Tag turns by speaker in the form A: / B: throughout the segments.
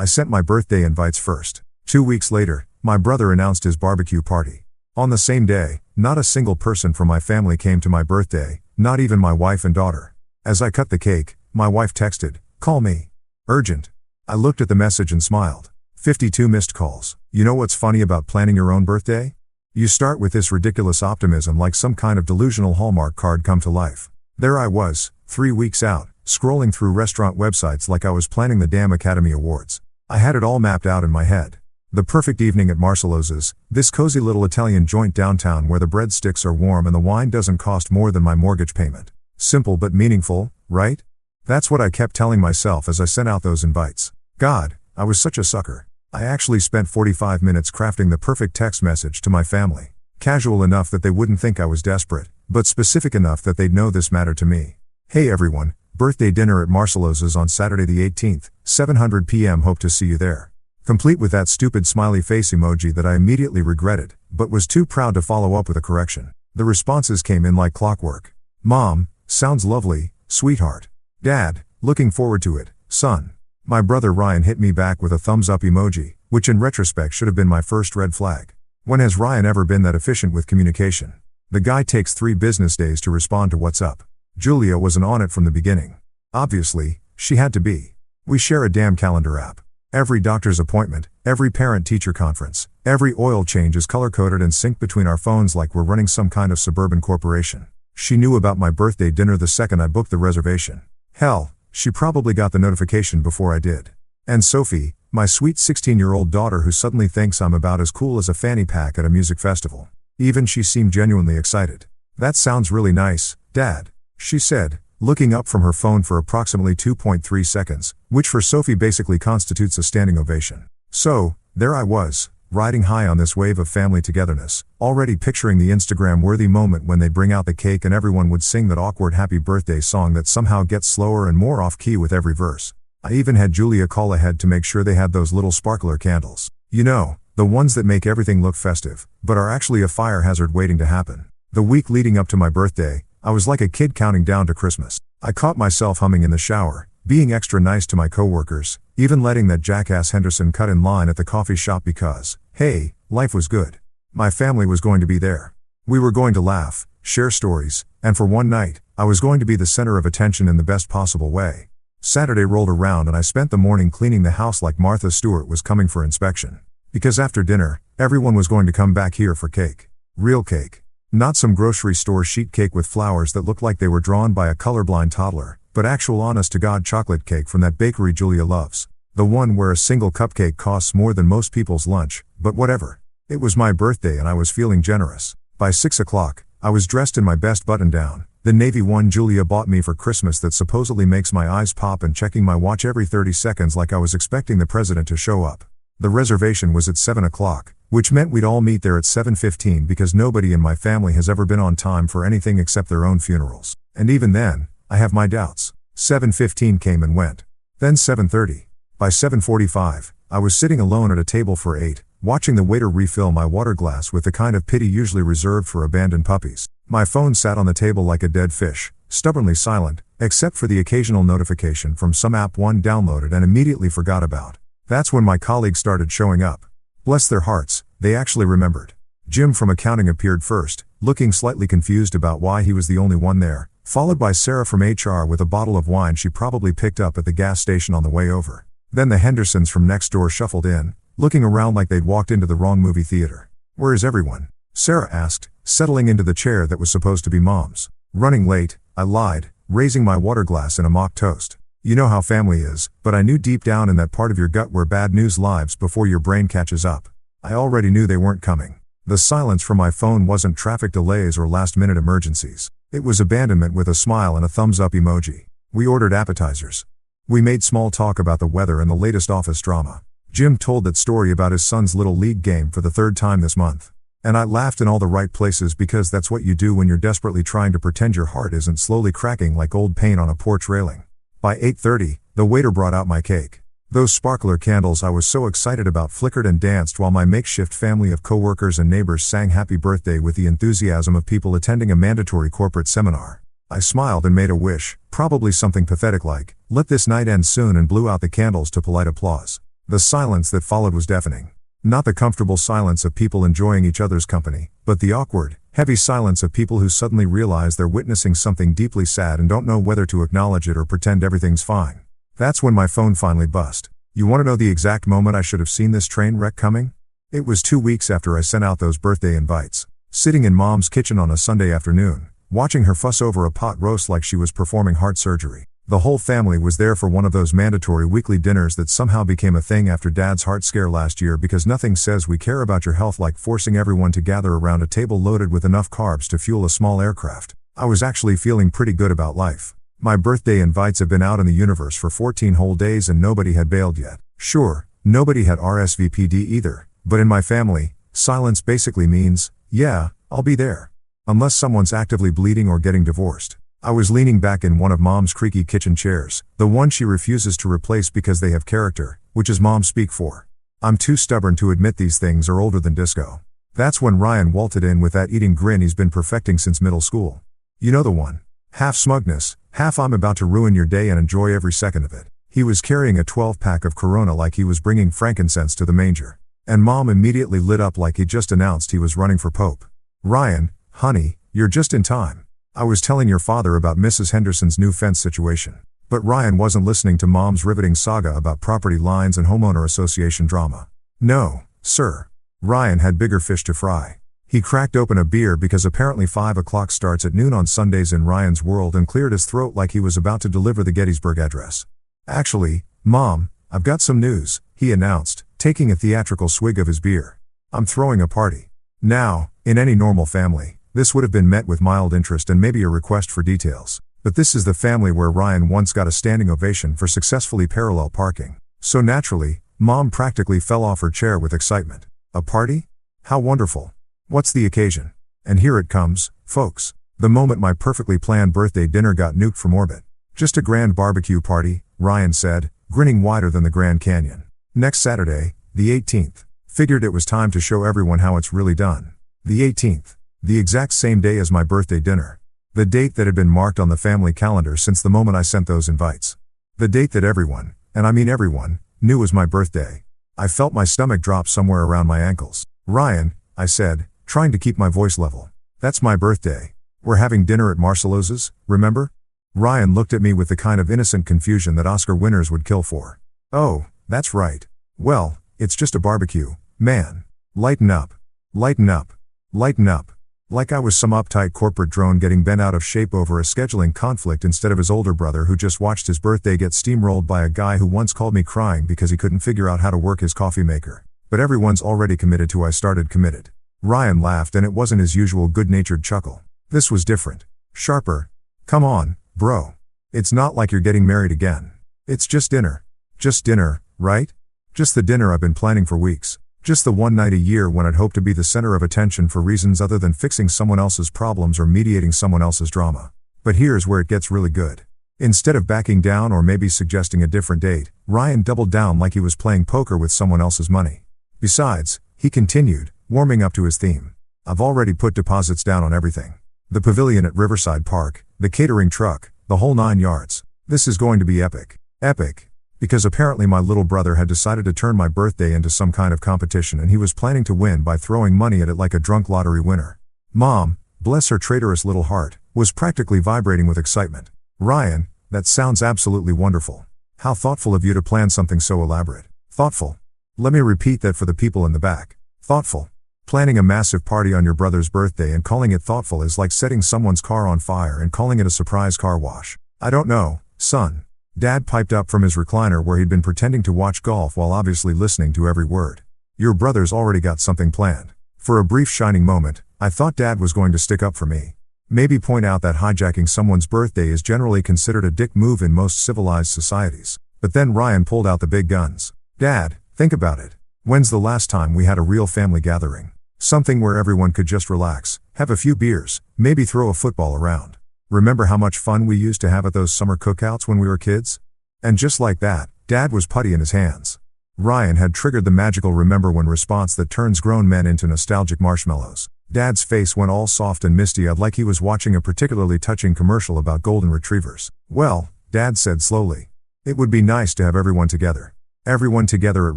A: I sent my birthday invites first. 2 weeks later, my brother announced his barbecue party. On the same day, not a single person from my family came to my birthday, not even my wife and daughter. As I cut the cake, my wife texted, "Call me. Urgent." I looked at the message and smiled. 52 missed calls. You know what's funny about planning your own birthday? You start with this ridiculous optimism like some kind of delusional Hallmark card come to life. There I was, 3 weeks out, scrolling through restaurant websites like I was planning the damn Academy Awards. I had it all mapped out in my head. The perfect evening at Marcello's, this cozy little Italian joint downtown where the breadsticks are warm and the wine doesn't cost more than my mortgage payment. Simple but meaningful, right? That's what I kept telling myself as I sent out those invites. God, I was such a sucker. I actually spent 45 minutes crafting the perfect text message to my family. Casual enough that they wouldn't think I was desperate, but specific enough that they'd know this mattered to me. Hey everyone, birthday dinner at Marcello's on Saturday the 18th, 7:00 p.m. Hope to see you there. Complete with that stupid smiley face emoji that I immediately regretted, but was too proud to follow up with a correction. The responses came in like clockwork. Mom, sounds lovely, sweetheart. Dad, looking forward to it, son. My brother Ryan hit me back with a thumbs up emoji, which in retrospect should have been my first red flag. When has Ryan ever been that efficient with communication? The guy takes 3 business days to respond to what's up. Julia wasn't on it from the beginning. Obviously, she had to be. We share a damn calendar app. Every doctor's appointment, every parent-teacher conference, every oil change is color-coded and synced between our phones like we're running some kind of suburban corporation. She knew about my birthday dinner the second I booked the reservation. Hell, she probably got the notification before I did. And Sophie, my sweet 16-year-old daughter who suddenly thinks I'm about as cool as a fanny pack at a music festival. Even she seemed genuinely excited. That sounds really nice, Dad, she said, looking up from her phone for approximately 2.3 seconds, which for Sophie basically constitutes a standing ovation. So, there I was, riding high on this wave of family togetherness, already picturing the Instagram-worthy moment when they bring out the cake and everyone would sing that awkward happy birthday song that somehow gets slower and more off-key with every verse. I even had Julia call ahead to make sure they had those little sparkler candles. You know, the ones that make everything look festive, but are actually a fire hazard waiting to happen. The week leading up to my birthday, I was like a kid counting down to Christmas. I caught myself humming in the shower, being extra nice to my coworkers, even letting that jackass Henderson cut in line at the coffee shop because, hey, life was good. My family was going to be there. We were going to laugh, share stories, and for one night, I was going to be the center of attention in the best possible way. Saturday rolled around and I spent the morning cleaning the house like Martha Stewart was coming for inspection. Because after dinner, everyone was going to come back here for cake. Real cake. Not some grocery store sheet cake with flowers that looked like they were drawn by a colorblind toddler, but actual honest-to-God chocolate cake from that bakery Julia loves. The one where a single cupcake costs more than most people's lunch, but whatever. It was my birthday and I was feeling generous. By 6 o'clock, I was dressed in my best button-down, the navy one Julia bought me for Christmas that supposedly makes my eyes pop, and checking my watch every 30 seconds like I was expecting the president to show up. The reservation was at 7 o'clock, which meant we'd all meet there at 7:15 because nobody in my family has ever been on time for anything except their own funerals. And even then, I have my doubts. 7:15 came and went. Then 7:30. By 7:45, I was sitting alone at a table for 8, watching the waiter refill my water glass with the kind of pity usually reserved for abandoned puppies. My phone sat on the table like a dead fish, stubbornly silent, except for the occasional notification from some app one downloaded and immediately forgot about. That's when my colleagues started showing up. Bless their hearts, they actually remembered. Jim from accounting appeared first, looking slightly confused about why he was the only one there, followed by Sarah from HR with a bottle of wine she probably picked up at the gas station on the way over. Then the Hendersons from next door shuffled in, looking around like they'd walked into the wrong movie theater. "Where is everyone?" Sarah asked, settling into the chair that was supposed to be Mom's. "Running late," I lied, raising my water glass in a mock toast. "You know how family is, but I knew deep down in that part of your gut where bad news lives before your brain catches up. I already knew they weren't coming." The silence from my phone wasn't traffic delays or last-minute emergencies. It was abandonment with a smile and a thumbs-up emoji. We ordered appetizers. We made small talk about the weather and the latest office drama. Jim told that story about his son's little league game for the 3rd time this month. And I laughed in all the right places because that's what you do when you're desperately trying to pretend your heart isn't slowly cracking like old paint on a porch railing. By 8:30, the waiter brought out my cake. Those sparkler candles I was so excited about flickered and danced while my makeshift family of coworkers and neighbors sang happy birthday with the enthusiasm of people attending a mandatory corporate seminar. I smiled and made a wish, probably something pathetic like, "Let this night end soon," and blew out the candles to polite applause. The silence that followed was deafening. Not the comfortable silence of people enjoying each other's company, but the awkward, heavy silence of people who suddenly realize they're witnessing something deeply sad and don't know whether to acknowledge it or pretend everything's fine. That's when my phone finally bust. You want to know the exact moment I should have seen this train wreck coming? It was 2 weeks after I sent out those birthday invites. Sitting in Mom's kitchen on a Sunday afternoon, watching her fuss over a pot roast like she was performing heart surgery. The whole family was there for one of those mandatory weekly dinners that somehow became a thing after Dad's heart scare last year, because nothing says we care about your health like forcing everyone to gather around a table loaded with enough carbs to fuel a small aircraft. I was actually feeling pretty good about life. My birthday invites have been out in the universe for 14 whole days and nobody had bailed yet. Sure, nobody had RSVP'd either, but in my family, silence basically means, yeah, I'll be there. Unless someone's actively bleeding or getting divorced. I was leaning back in one of Mom's creaky kitchen chairs, the one she refuses to replace because they have character, which is Mom speak for. I'm too stubborn to admit these things are older than disco. That's when Ryan waltzed in with that eating grin he's been perfecting since middle school. You know the one. Half smugness, half I'm about to ruin your day and enjoy every second of it. He was carrying a 12-pack of Corona like he was bringing frankincense to the manger. And Mom immediately lit up like he just announced he was running for Pope. Ryan, honey, you're just in time. I was telling your father about Mrs. Henderson's new fence situation. But Ryan wasn't listening to Mom's riveting saga about property lines and homeowner association drama. No, sir. Ryan had bigger fish to fry. He cracked open a beer because apparently 5 o'clock starts at noon on Sundays in Ryan's world and cleared his throat like he was about to deliver the Gettysburg Address. Actually, Mom, I've got some news, he announced, taking a theatrical swig of his beer. I'm throwing a party. Now, in any normal family, this would have been met with mild interest and maybe a request for details. But this is the family where Ryan once got a standing ovation for successfully parallel parking. So naturally, Mom practically fell off her chair with excitement. A party? How wonderful. What's the occasion? And here it comes, folks. The moment my perfectly planned birthday dinner got nuked from orbit. Just a grand barbecue party, Ryan said, grinning wider than the Grand Canyon. Next Saturday, the 18th. Figured it was time to show everyone how it's really done. The 18th. The exact same day as my birthday dinner. The date that had been marked on the family calendar since the moment I sent those invites. The date that everyone, and I mean everyone, knew was my birthday. I felt my stomach drop somewhere around my ankles. Ryan, I said, trying to keep my voice level. That's my birthday. We're having dinner at Marcello's, remember? Ryan looked at me with the kind of innocent confusion that Oscar winners would kill for. Oh, that's right. Well, it's just a barbecue, man. Lighten up. Lighten up. Lighten up. Like I was some uptight corporate drone getting bent out of shape over a scheduling conflict instead of his older brother who just watched his birthday get steamrolled by a guy who once called me crying because he couldn't figure out how to work his coffee maker. But everyone's already committed to I started committed. Ryan laughed and it wasn't his usual good-natured chuckle. This was different. Sharper. Come on, bro. It's not like you're getting married again. It's just dinner. Just dinner, right? Just the dinner I've been planning for weeks. Just the one night a year when I'd hope to be the center of attention for reasons other than fixing someone else's problems or mediating someone else's drama. But here's where it gets really good. Instead of backing down or maybe suggesting a different date, Ryan doubled down like he was playing poker with someone else's money. Besides, he continued, warming up to his theme. I've already put deposits down on everything. The pavilion at Riverside Park, the catering truck, the whole 9 yards. This is going to be epic. Epic. Because apparently my little brother had decided to turn my birthday into some kind of competition and he was planning to win by throwing money at it like a drunk lottery winner. Mom, bless her traitorous little heart, was practically vibrating with excitement. Ryan, that sounds absolutely wonderful. How thoughtful of you to plan something so elaborate. Thoughtful. Let me repeat that for the people in the back. Thoughtful. Planning a massive party on your brother's birthday and calling it thoughtful is like setting someone's car on fire and calling it a surprise car wash. I don't know, son. Dad piped up from his recliner where he'd been pretending to watch golf while obviously listening to every word. Your brother's already got something planned. For a brief shining moment, I thought Dad was going to stick up for me. Maybe point out that hijacking someone's birthday is generally considered a dick move in most civilized societies. But then Ryan pulled out the big guns. Dad, think about it. When's the last time we had a real family gathering? Something where everyone could just relax, have a few beers, maybe throw a football around. Remember how much fun we used to have at those summer cookouts when we were kids? And just like that, Dad was putty in his hands. Ryan had triggered the magical remember when response that turns grown men into nostalgic marshmallows. Dad's face went all soft and misty-eyed like he was watching a particularly touching commercial about golden retrievers. Well, Dad said slowly. It would be nice to have everyone together. Everyone together at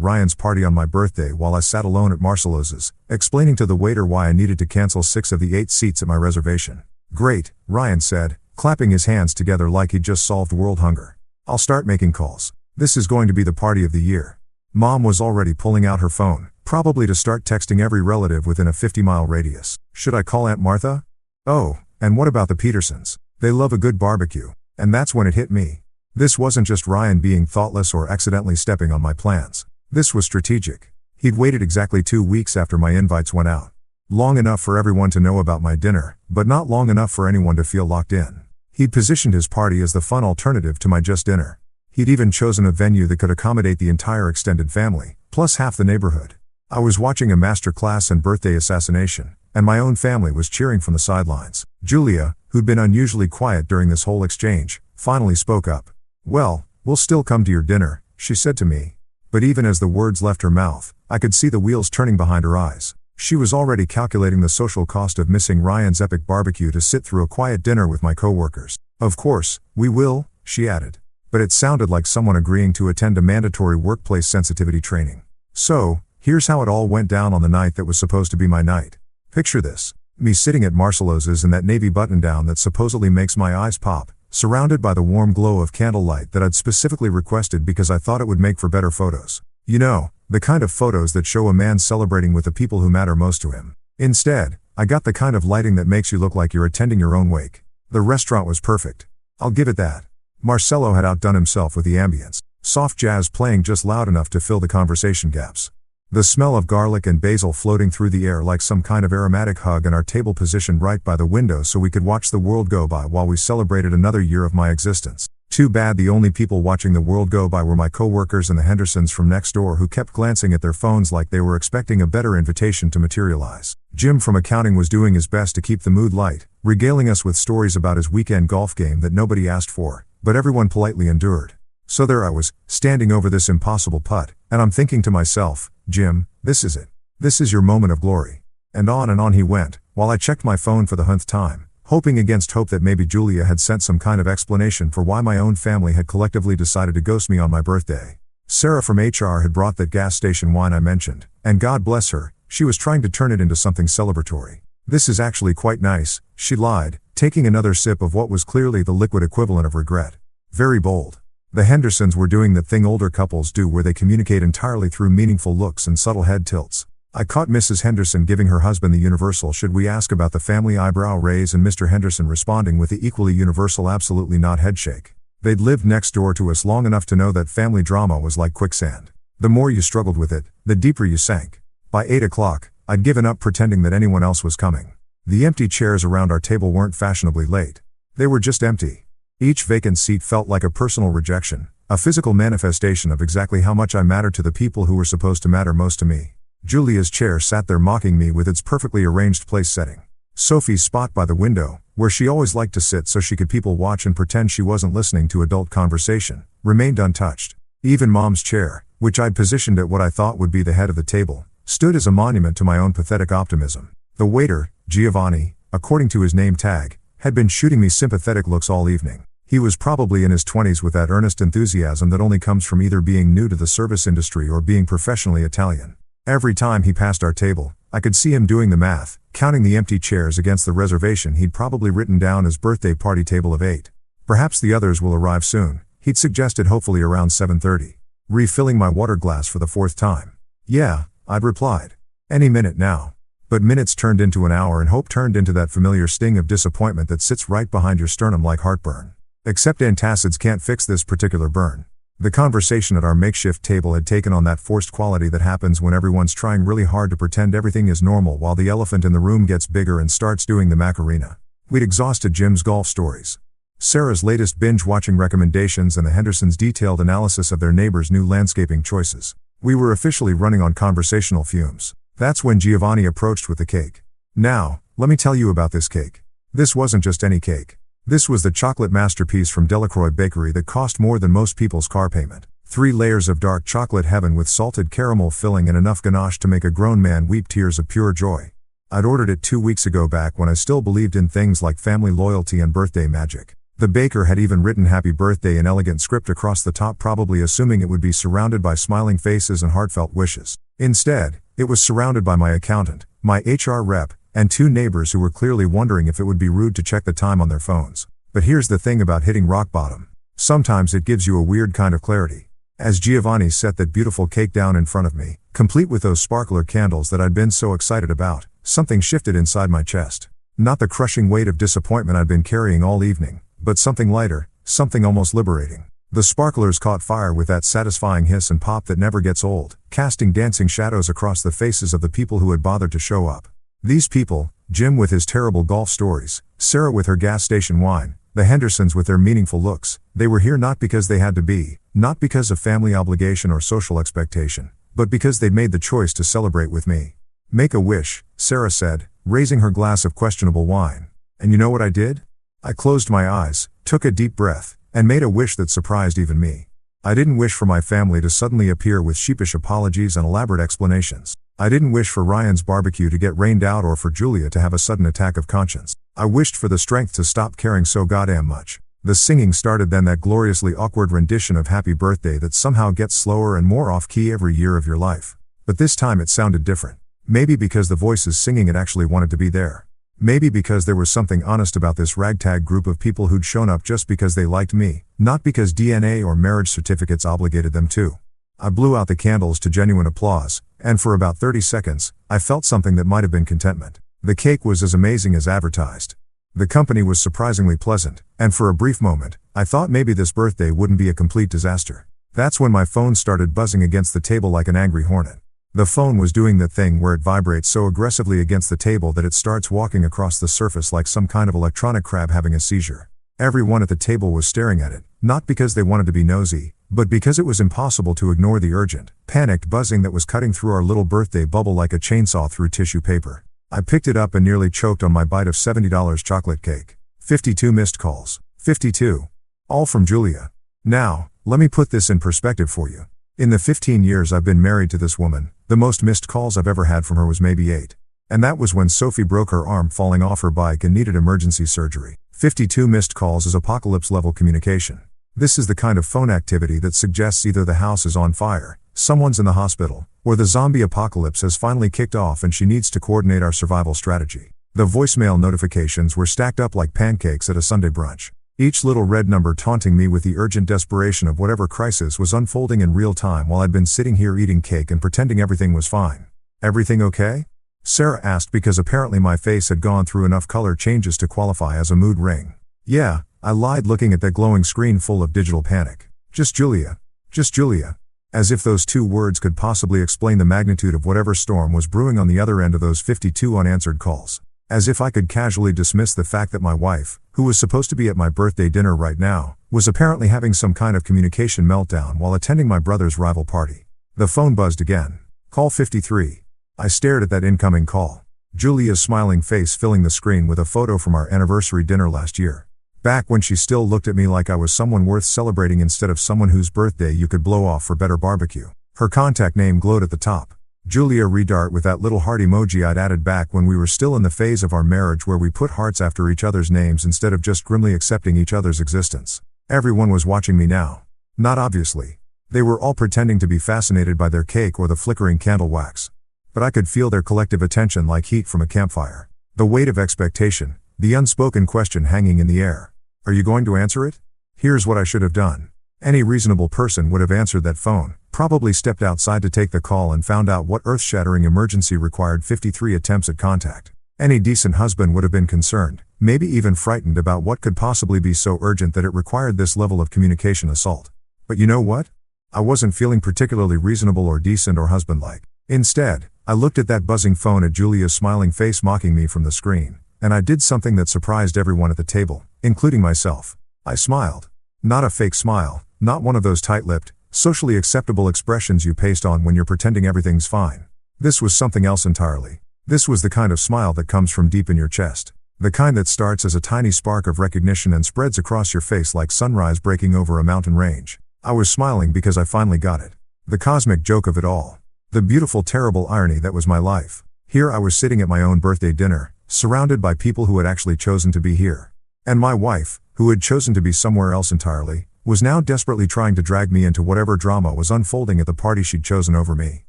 A: Ryan's party on my birthday while I sat alone at Marcelo's, explaining to the waiter why I needed to cancel 6 of the 8 seats at my reservation. "Great," Ryan said, clapping his hands together like he'd just solved world hunger. "I'll start making calls. This is going to be the party of the year." Mom was already pulling out her phone, probably to start texting every relative within a 50-mile radius. Should I call Aunt Martha? Oh, and what about the Petersons? They love a good barbecue. And that's when it hit me. This wasn't just Ryan being thoughtless or accidentally stepping on my plans. This was strategic. He'd waited exactly 2 weeks after my invites went out. Long enough for everyone to know about my dinner, but not long enough for anyone to feel locked in. He'd positioned his party as the fun alternative to my just dinner. He'd even chosen a venue that could accommodate the entire extended family, plus half the neighborhood. I was watching a master class in birthday assassination, and my own family was cheering from the sidelines. Julia, who'd been unusually quiet during this whole exchange, finally spoke up. "Well, we'll still come to your dinner," she said to me. But even as the words left her mouth, I could see the wheels turning behind her eyes. She was already calculating the social cost of missing Ryan's epic barbecue to sit through a quiet dinner with my coworkers. "Of course, we will," she added. But it sounded like someone agreeing to attend a mandatory workplace sensitivity training. So, here's how it all went down on the night that was supposed to be my night. Picture this. Me sitting at Marcelo's in that navy button-down that supposedly makes my eyes pop, surrounded by the warm glow of candlelight that I'd specifically requested because I thought it would make for better photos. You know, the kind of photos that show a man celebrating with the people who matter most to him. Instead, I got the kind of lighting that makes you look like you're attending your own wake. The restaurant was perfect. I'll give it that. Marcelo had outdone himself with the ambience. Soft jazz playing just loud enough to fill the conversation gaps. The smell of garlic and basil floating through the air like some kind of aromatic hug, and our table positioned right by the window so we could watch the world go by while we celebrated another year of my existence. Too bad the only people watching the world go by were my coworkers and the Hendersons from next door, who kept glancing at their phones like they were expecting a better invitation to materialize. Jim from accounting was doing his best to keep the mood light, regaling us with stories about his weekend golf game that nobody asked for, but everyone politely endured. So there I was, standing over this impossible putt, and I'm thinking to myself, "Jim, this is it. This is your moment of glory." And on he went, while I checked my phone for the 100th time, hoping against hope that maybe Julia had sent some kind of explanation for why my own family had collectively decided to ghost me on my birthday. Sarah from HR had brought that gas station wine I mentioned, and God bless her, she was trying to turn it into something celebratory. "This is actually quite nice," she lied, taking another sip of what was clearly the liquid equivalent of regret. Very bold. The Hendersons were doing the thing older couples do, where they communicate entirely through meaningful looks and subtle head tilts. I caught Mrs. Henderson giving her husband the universal "should we ask about the family" eyebrow raise, and Mr. Henderson responding with the equally universal "absolutely not" headshake. They'd lived next door to us long enough to know that family drama was like quicksand. The more you struggled with it, the deeper you sank. By 8 o'clock, I'd given up pretending that anyone else was coming. The empty chairs around our table weren't fashionably late. They were just empty. Each vacant seat felt like a personal rejection, a physical manifestation of exactly how much I mattered to the people who were supposed to matter most to me. Julia's chair sat there mocking me with its perfectly arranged place setting. Sophie's spot by the window, where she always liked to sit so she could people watch and pretend she wasn't listening to adult conversation, remained untouched. Even Mom's chair, which I'd positioned at what I thought would be the head of the table, stood as a monument to my own pathetic optimism. The waiter, Giovanni, according to his name tag, had been shooting me sympathetic looks all evening. He was probably in his 20s with that earnest enthusiasm that only comes from either being new to the service industry or being professionally Italian. Every time he passed our table, I could see him doing the math, counting the empty chairs against the reservation he'd probably written down as birthday party table of 8. "Perhaps the others will arrive soon," he'd suggested, hopefully around 7:30. Refilling my water glass for the 4th time. "Yeah," I'd replied. "Any minute now." But minutes turned into an hour, and hope turned into that familiar sting of disappointment that sits right behind your sternum like heartburn. Except antacids can't fix this particular burn. The conversation at our makeshift table had taken on that forced quality that happens when everyone's trying really hard to pretend everything is normal while the elephant in the room gets bigger and starts doing the Macarena. We'd exhausted Jim's golf stories, Sarah's latest binge-watching recommendations, and the Hendersons' detailed analysis of their neighbors' new landscaping choices. We were officially running on conversational fumes. That's when Giovanni approached with the cake. "Now, let me tell you about this cake. This wasn't just any cake. This was the chocolate masterpiece from Delacroix Bakery that cost more than most people's car payment. 3 layers of dark chocolate heaven with salted caramel filling and enough ganache to make a grown man weep tears of pure joy. I'd ordered it 2 weeks ago, back when I still believed in things like family loyalty and birthday magic. The baker had even written happy birthday in elegant script across the top, probably assuming it would be surrounded by smiling faces and heartfelt wishes. Instead, it was surrounded by my accountant, my HR rep, and 2 neighbors who were clearly wondering if it would be rude to check the time on their phones. But here's the thing about hitting rock bottom. Sometimes it gives you a weird kind of clarity. As Giovanni set that beautiful cake down in front of me, complete with those sparkler candles that I'd been so excited about, something shifted inside my chest. Not the crushing weight of disappointment I'd been carrying all evening, but something lighter, something almost liberating. The sparklers caught fire with that satisfying hiss and pop that never gets old, casting dancing shadows across the faces of the people who had bothered to show up. These people, Jim with his terrible golf stories, Sarah with her gas station wine, the Hendersons with their meaningful looks, they were here not because they had to be, not because of family obligation or social expectation, but because they'd made the choice to celebrate with me. Make a wish, Sarah said, raising her glass of questionable wine. And you know what I did? I closed my eyes, took a deep breath, and made a wish that surprised even me. I didn't wish for my family to suddenly appear with sheepish apologies and elaborate explanations. I didn't wish for Ryan's barbecue to get rained out or for Julia to have a sudden attack of conscience. I wished for the strength to stop caring so goddamn much. The singing started, then that gloriously awkward rendition of Happy Birthday that somehow gets slower and more off-key every year of your life. But this time it sounded different. Maybe because the voices singing it actually wanted to be there. Maybe because there was something honest about this ragtag group of people who'd shown up just because they liked me, not because DNA or marriage certificates obligated them to. I blew out the candles to genuine applause, and for about 30 seconds, I felt something that might have been contentment. The cake was as amazing as advertised. The company was surprisingly pleasant, and for a brief moment, I thought maybe this birthday wouldn't be a complete disaster. That's when my phone started buzzing against the table like an angry hornet. The phone was doing that thing where it vibrates so aggressively against the table that it starts walking across the surface like some kind of electronic crab having a seizure. Everyone at the table was staring at it, not because they wanted to be nosy, but because it was impossible to ignore the urgent, panicked buzzing that was cutting through our little birthday bubble like a chainsaw through tissue paper. I picked it up and nearly choked on my bite of $70 chocolate cake. 52 missed calls. 52. All from Julia. Now, let me put this in perspective for you. In the 15 years I've been married to this woman, the most missed calls I've ever had from her was maybe 8. And that was when Sophie broke her arm falling off her bike and needed emergency surgery. 52 missed calls is apocalypse-level communication. This is the kind of phone activity that suggests either the house is on fire, someone's in the hospital, or the zombie apocalypse has finally kicked off and she needs to coordinate our survival strategy. The voicemail notifications were stacked up like pancakes at a Sunday brunch. Each little red number taunting me with the urgent desperation of whatever crisis was unfolding in real time while I'd been sitting here eating cake and pretending everything was fine. Everything okay? Sarah asked because apparently my face had gone through enough color changes to qualify as a mood ring. Yeah, I lied, looking at that glowing screen full of digital panic. Just Julia. Just Julia. As if those 2 words could possibly explain the magnitude of whatever storm was brewing on the other end of those 52 unanswered calls. As if I could casually dismiss the fact that my wife, who was supposed to be at my birthday dinner right now, was apparently having some kind of communication meltdown while attending my brother's rival party. The phone buzzed again. Call 53. I stared at that incoming call. Julia's smiling face filling the screen with a photo from our anniversary dinner last year. Back when she still looked at me like I was someone worth celebrating instead of someone whose birthday you could blow off for better barbecue. Her contact name glowed at the top. Julia Redart with that little heart emoji I'd added back when we were still in the phase of our marriage where we put hearts after each other's names instead of just grimly accepting each other's existence. Everyone was watching me now. Not obviously. They were all pretending to be fascinated by their cake or the flickering candle wax. But I could feel their collective attention like heat from a campfire. The weight of expectation, the unspoken question hanging in the air. Are you going to answer it? Here's what I should have done. Any reasonable person would have answered that phone, probably stepped outside to take the call and found out what earth-shattering emergency required 53 attempts at contact. Any decent husband would have been concerned, maybe even frightened about what could possibly be so urgent that it required this level of communication assault. But you know what? I wasn't feeling particularly reasonable or decent or husband-like. Instead, I looked at that buzzing phone, at Julia's smiling face mocking me from the screen, and I did something that surprised everyone at the table, including myself. I smiled. Not a fake smile, not one of those tight-lipped, socially acceptable expressions you paste on when you're pretending everything's fine. This was something else entirely. This was the kind of smile that comes from deep in your chest. The kind that starts as a tiny spark of recognition and spreads across your face like sunrise breaking over a mountain range. I was smiling because I finally got it. The cosmic joke of it all. The beautiful, terrible irony that was my life. Here I was sitting at my own birthday dinner, surrounded by people who had actually chosen to be here. And my wife, who had chosen to be somewhere else entirely, was now desperately trying to drag me into whatever drama was unfolding at the party she'd chosen over me.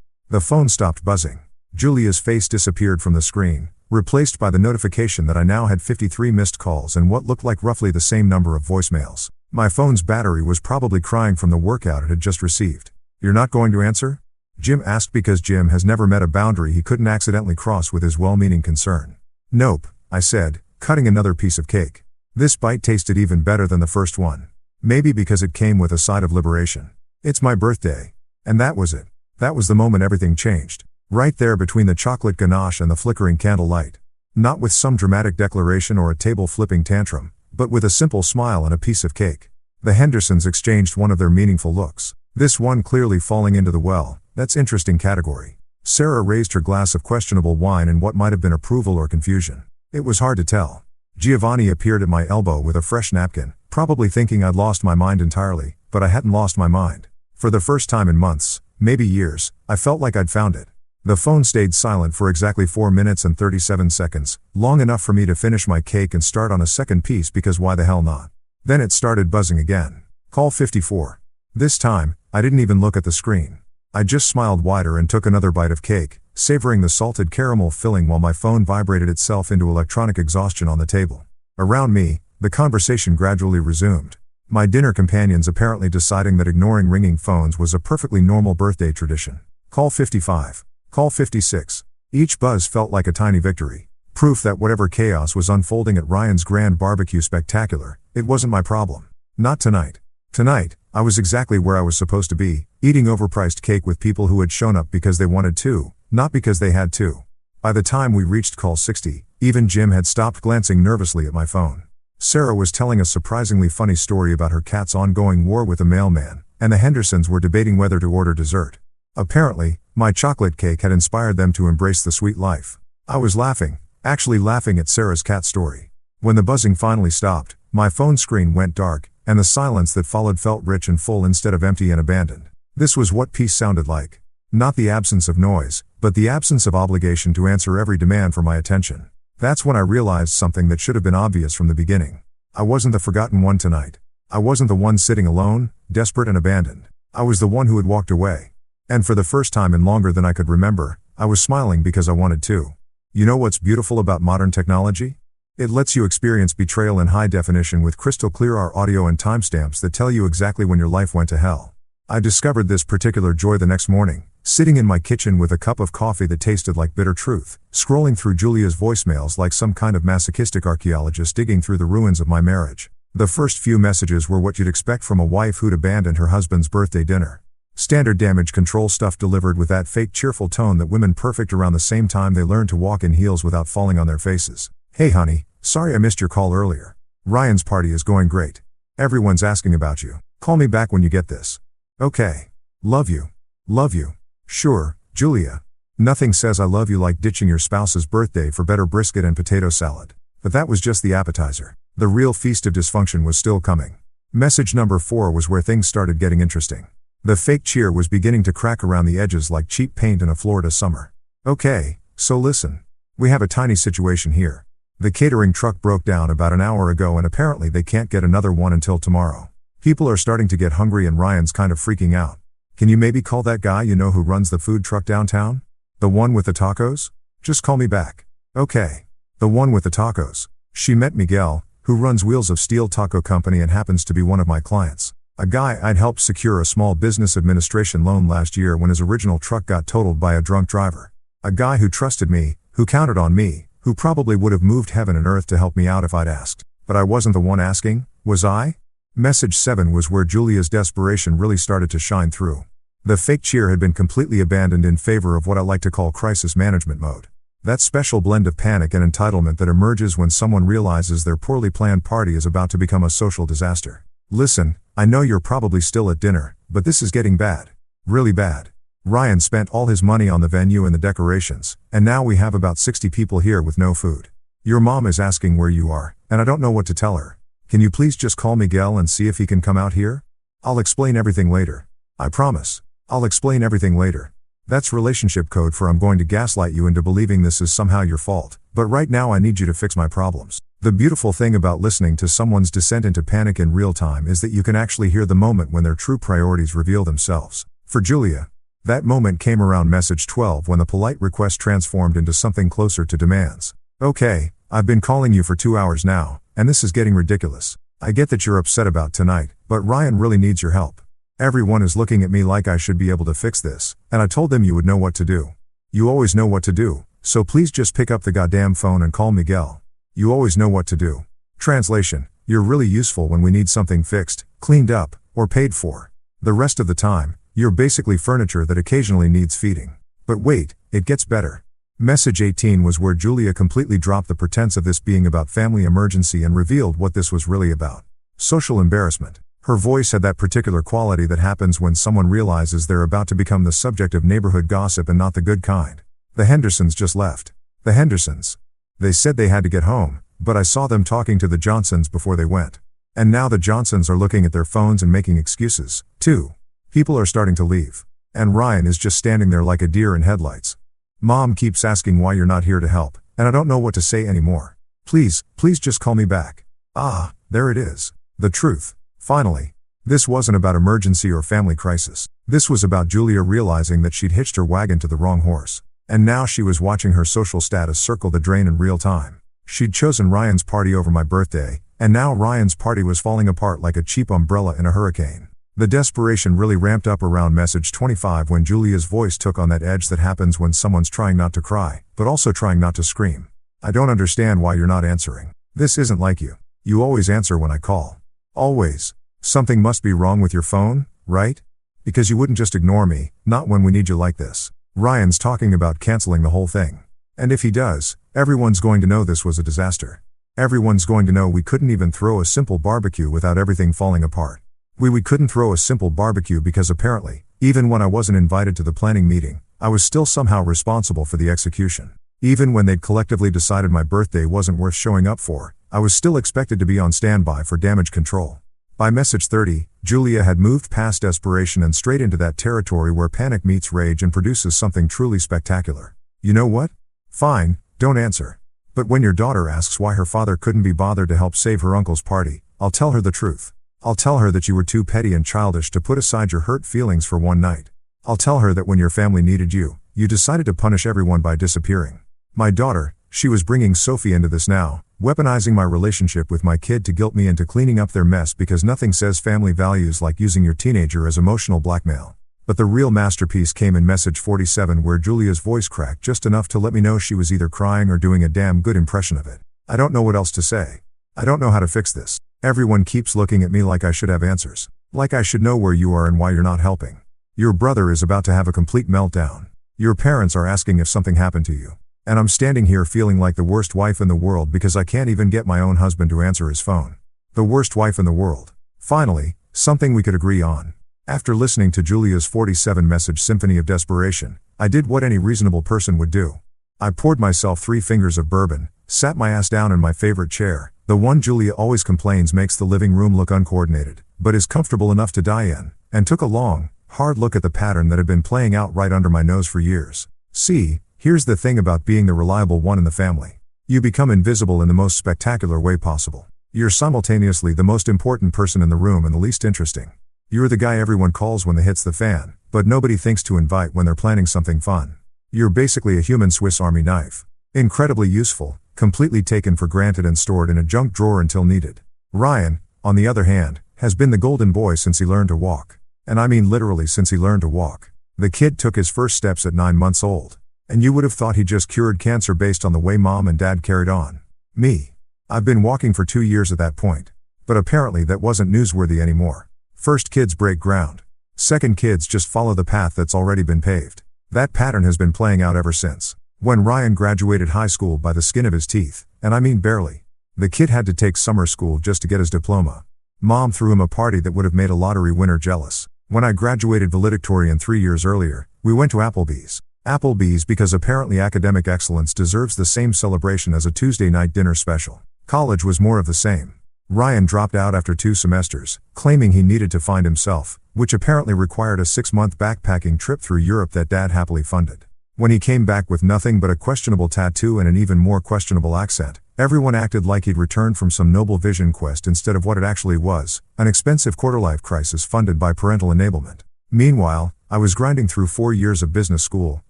A: The phone stopped buzzing. Julia's face disappeared from the screen, replaced by the notification that I now had 53 missed calls and what looked like roughly the same number of voicemails. My phone's battery was probably crying from the workout it had just received. "You're not going to answer?" Jim asked, because Jim has never met a boundary he couldn't accidentally cross with his well-meaning concern. "Nope," I said, cutting another piece of cake. This bite tasted even better than the first one. Maybe because it came with a side of liberation. It's my birthday. And that was it. That was the moment everything changed. Right there between the chocolate ganache and the flickering candlelight. Not with some dramatic declaration or a table-flipping tantrum, but with a simple smile and a piece of cake. The Hendersons exchanged one of their meaningful looks. This one clearly falling into the "well, that's interesting" category. Sarah raised her glass of questionable wine in what might have been approval or confusion. It was hard to tell. Giovanni appeared at my elbow with a fresh napkin, probably thinking I'd lost my mind entirely, but I hadn't lost my mind. For the first time in months, maybe years, I felt like I'd found it. The phone stayed silent for exactly 4 minutes and 37 seconds, long enough for me to finish my cake and start on a second piece, because why the hell not? Then it started buzzing again. Call 54. This time, I didn't even look at the screen. I just smiled wider and took another bite of cake, savoring the salted caramel filling while my phone vibrated itself into electronic exhaustion on the table. Around me, the conversation gradually resumed. My dinner companions apparently deciding that ignoring ringing phones was a perfectly normal birthday tradition. Call 55. Call 56. Each buzz felt like a tiny victory. Proof that whatever chaos was unfolding at Ryan's grand barbecue spectacular, it wasn't my problem. Not tonight. Tonight, I was exactly where I was supposed to be, eating overpriced cake with people who had shown up because they wanted to, not because they had to. By the time we reached call 60, even Jim had stopped glancing nervously at my phone. Sarah was telling a surprisingly funny story about her cat's ongoing war with a mailman, and the Hendersons were debating whether to order dessert. Apparently, my chocolate cake had inspired them to embrace the sweet life. I was laughing, actually laughing at Sarah's cat story. When the buzzing finally stopped, my phone screen went dark, and the silence that followed felt rich and full instead of empty and abandoned. This was what peace sounded like. Not the absence of noise, but the absence of obligation to answer every demand for my attention. That's when I realized something that should have been obvious from the beginning. I wasn't the forgotten one tonight. I wasn't the one sitting alone, desperate and abandoned. I was the one who had walked away. And for the first time in longer than I could remember, I was smiling because I wanted to. You know what's beautiful about modern technology? It lets you experience betrayal in high definition with crystal clear audio and timestamps that tell you exactly when your life went to hell. I discovered this particular joy the next morning, sitting in my kitchen with a cup of coffee that tasted like bitter truth, scrolling through Julia's voicemails like some kind of masochistic archaeologist digging through the ruins of my marriage. The first few messages were what you'd expect from a wife who'd abandoned her husband's birthday dinner. Standard damage control stuff delivered with that fake cheerful tone that women perfect around the same time they learn to walk in heels without falling on their faces. "Hey honey, sorry I missed your call earlier. Ryan's party is going great. Everyone's asking about you. Call me back when you get this. Okay. Love you. Love you. Sure, Julia." Nothing says I love you like ditching your spouse's birthday for better brisket and potato salad. But that was just the appetizer. The real feast of dysfunction was still coming. Message number 4 was where things started getting interesting. The fake cheer was beginning to crack around the edges like cheap paint in a Florida summer. "Okay, so listen. We have a tiny situation here. The catering truck broke down about an hour ago and apparently they can't get another one until tomorrow. People are starting to get hungry and Ryan's kind of freaking out. Can you maybe call that guy you know who runs the food truck downtown? The one with the tacos? Just call me back." "Okay. The one with the tacos." She met Miguel, who runs Wheels of Steel Taco Company and happens to be one of my clients. A guy I'd helped secure a small business administration loan last year when his original truck got totaled by a drunk driver. A guy who trusted me, who counted on me, who probably would have moved heaven and earth to help me out if I'd asked. But I wasn't the one asking, was I? Message 7 was where Julia's desperation really started to shine through. The fake cheer had been completely abandoned in favor of what I like to call crisis management mode. That special blend of panic and entitlement that emerges when someone realizes their poorly planned party is about to become a social disaster. "Listen, I know you're probably still at dinner, but this is getting bad. Really bad. Ryan spent all his money on the venue and the decorations, and now we have about 60 people here with no food. Your mom is asking where you are, and I don't know what to tell her. Can you please just call Miguel and see if he can come out here? I'll explain everything later. I promise. I'll explain everything later." That's relationship code for I'm going to gaslight you into believing this is somehow your fault, but right now I need you to fix my problems. The beautiful thing about listening to someone's descent into panic in real time is that you can actually hear the moment when their true priorities reveal themselves. For Julia, that moment came around message 12 when the polite request transformed into something closer to demands. Okay, I've been calling you for 2 hours now, and this is getting ridiculous. I get that you're upset about tonight, but Ryan really needs your help. Everyone is looking at me like I should be able to fix this, and I told them you would know what to do. You always know what to do, so please just pick up the goddamn phone and call Miguel. You always know what to do. Translation: you're really useful when we need something fixed, cleaned up, or paid for. The rest of the time, you're basically furniture that occasionally needs feeding. But wait, it gets better. Message 18 was where Julia completely dropped the pretense of this being about family emergency and revealed what this was really about. Social embarrassment. Her voice had that particular quality that happens when someone realizes they're about to become the subject of neighborhood gossip and not the good kind. The Hendersons just left. The Hendersons. They said they had to get home, but I saw them talking to the Johnsons before they went. And now the Johnsons are looking at their phones and making excuses, too. People are starting to leave. And Ryan is just standing there like a deer in headlights. Mom keeps asking why you're not here to help, and I don't know what to say anymore. Please just call me back. Ah, there it is. The truth. Finally. This wasn't about emergency or family crisis. This was about Julia realizing that she'd hitched her wagon to the wrong horse. And now she was watching her social status circle the drain in real time. She'd chosen Ryan's party over my birthday, and now Ryan's party was falling apart like a cheap umbrella in a hurricane. The desperation really ramped up around message 25 when Julia's voice took on that edge that happens when someone's trying not to cry, but also trying not to scream. I don't understand why you're not answering. This isn't like you. You always answer when I call. Always. Something must be wrong with your phone, right? Because you wouldn't just ignore me, not when we need you like this. Ryan's talking about canceling the whole thing. And if he does, everyone's going to know this was a disaster. Everyone's going to know we couldn't even throw a simple barbecue without everything falling apart. We couldn't throw a simple barbecue because apparently, even when I wasn't invited to the planning meeting, I was still somehow responsible for the execution. Even when they'd collectively decided my birthday wasn't worth showing up for, I was still expected to be on standby for damage control. By message 30, Julia had moved past desperation and straight into that territory where panic meets rage and produces something truly spectacular. You know what? Fine, don't answer. But when your daughter asks why her father couldn't be bothered to help save her uncle's party, I'll tell her the truth. I'll tell her that you were too petty and childish to put aside your hurt feelings for one night. I'll tell her that when your family needed you, you decided to punish everyone by disappearing. My daughter, she was bringing Sophie into this now, weaponizing my relationship with my kid to guilt me into cleaning up their mess because nothing says family values like using your teenager as emotional blackmail. But the real masterpiece came in message 47 where Julia's voice cracked just enough to let me know she was either crying or doing a damn good impression of it. I don't know what else to say. I don't know how to fix this. Everyone keeps looking at me like I should have answers. Like I should know where you are and why you're not helping. Your brother is about to have a complete meltdown. Your parents are asking if something happened to you. And I'm standing here feeling like the worst wife in the world because I can't even get my own husband to answer his phone. The worst wife in the world. Finally, something we could agree on. After listening to Julia's 47-message symphony of desperation, I did what any reasonable person would do. I poured myself 3 fingers of bourbon, sat my ass down in my favorite chair, the one Julia always complains makes the living room look uncoordinated, but is comfortable enough to die in, and took a long, hard look at the pattern that had been playing out right under my nose for years. See, here's the thing about being the reliable one in the family. You become invisible in the most spectacular way possible. You're simultaneously the most important person in the room and the least interesting. You're the guy everyone calls when the hits the fan, but nobody thinks to invite when they're planning something fun. You're basically a human Swiss Army knife. Incredibly useful, completely taken for granted and stored in a junk drawer until needed. Ryan, on the other hand, has been the golden boy since he learned to walk. And I mean literally since he learned to walk. The kid took his first steps at 9 months old. And you would have thought he just cured cancer based on the way mom and dad carried on. Me. I've been walking for 2 years at that point. But apparently that wasn't newsworthy anymore. First kids break ground. Second kids just follow the path that's already been paved. That pattern has been playing out ever since. When Ryan graduated high school by the skin of his teeth, and I mean barely. The kid had to take summer school just to get his diploma. Mom threw him a party that would have made a lottery winner jealous. When I graduated valedictorian 3 years earlier, we went to Applebee's. Applebee's because apparently academic excellence deserves the same celebration as a Tuesday night dinner special. College was more of the same. Ryan dropped out after 2 semesters, claiming he needed to find himself, which apparently required a 6-month backpacking trip through Europe that Dad happily funded. When he came back with nothing but a questionable tattoo and an even more questionable accent, Everyone acted like he'd returned from some noble vision quest instead of what it actually was, an expensive quarter-life crisis funded by parental enablement. Meanwhile, I was grinding through 4 years of business school,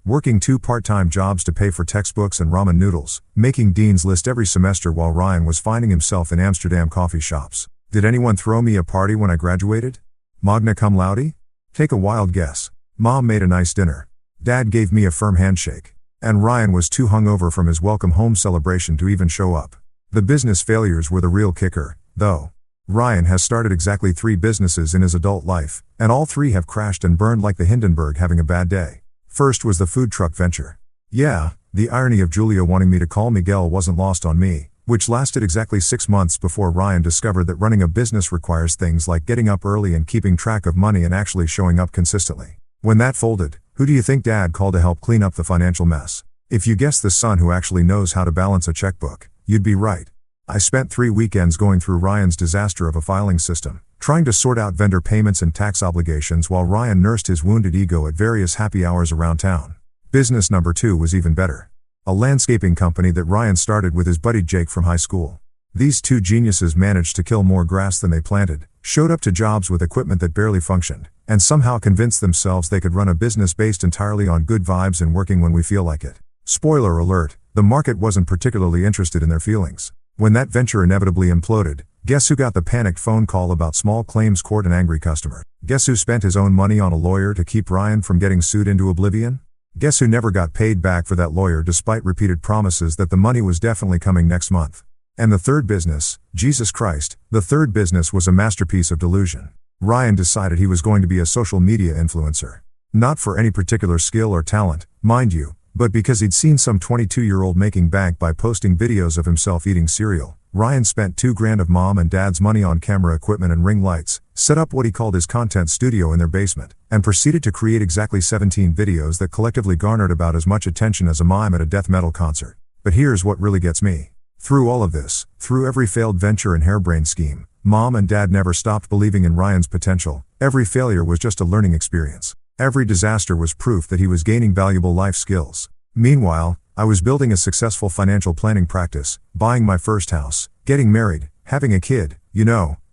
A: working 2 part-time jobs to pay for textbooks and ramen noodles, making Dean's List every semester while Ryan was finding himself in Amsterdam coffee shops. Did anyone throw me a party when I graduated? Magna cum laude? Take a wild guess. Mom made a nice dinner. Dad gave me a firm handshake. And Ryan was too hungover from his welcome home celebration to even show up. The business failures were the real kicker, though. Ryan has started exactly 3 businesses in his adult life, and all 3 have crashed and burned like the Hindenburg having a bad day. First was the food truck venture. Yeah, the irony of Julia wanting me to call Miguel wasn't lost on me, which lasted exactly 6 months before Ryan discovered that running a business requires things like getting up early and keeping track of money and actually showing up consistently. When that folded, who do you think Dad called to help clean up the financial mess? If you guessed the son who actually knows how to balance a checkbook, you'd be right. I spent 3 weekends going through Ryan's disaster of a filing system, trying to sort out vendor payments and tax obligations while Ryan nursed his wounded ego at various happy hours around town. Business number 2 was even better. A landscaping company that Ryan started with his buddy Jake from high school. These 2 geniuses managed to kill more grass than they planted, showed up to jobs with equipment that barely functioned, and somehow convinced themselves they could run a business based entirely on good vibes and working when we feel like it. Spoiler alert, the market wasn't particularly interested in their feelings. When that venture inevitably imploded, guess who got the panicked phone call about small claims court and angry customer? Guess who spent his own money on a lawyer to keep Ryan from getting sued into oblivion? Guess who never got paid back for that lawyer despite repeated promises that the money was definitely coming next month? And the third business, Jesus Christ, the third business was a masterpiece of delusion. Ryan decided he was going to be a social media influencer. Not for any particular skill or talent, mind you, but because he'd seen some 22-year-old making bank by posting videos of himself eating cereal. Ryan spent $2,000 of mom and dad's money on camera equipment and ring lights, set up what he called his content studio in their basement, and proceeded to create exactly 17 videos that collectively garnered about as much attention as a mime at a death metal concert. But here's what really gets me. Through all of this, through every failed venture and harebrained scheme, Mom and Dad never stopped believing in Ryan's potential. Every failure was just a learning experience. Every disaster was proof that he was gaining valuable life skills. Meanwhile, I was building a successful financial planning practice, buying my first house, getting married, having a kid,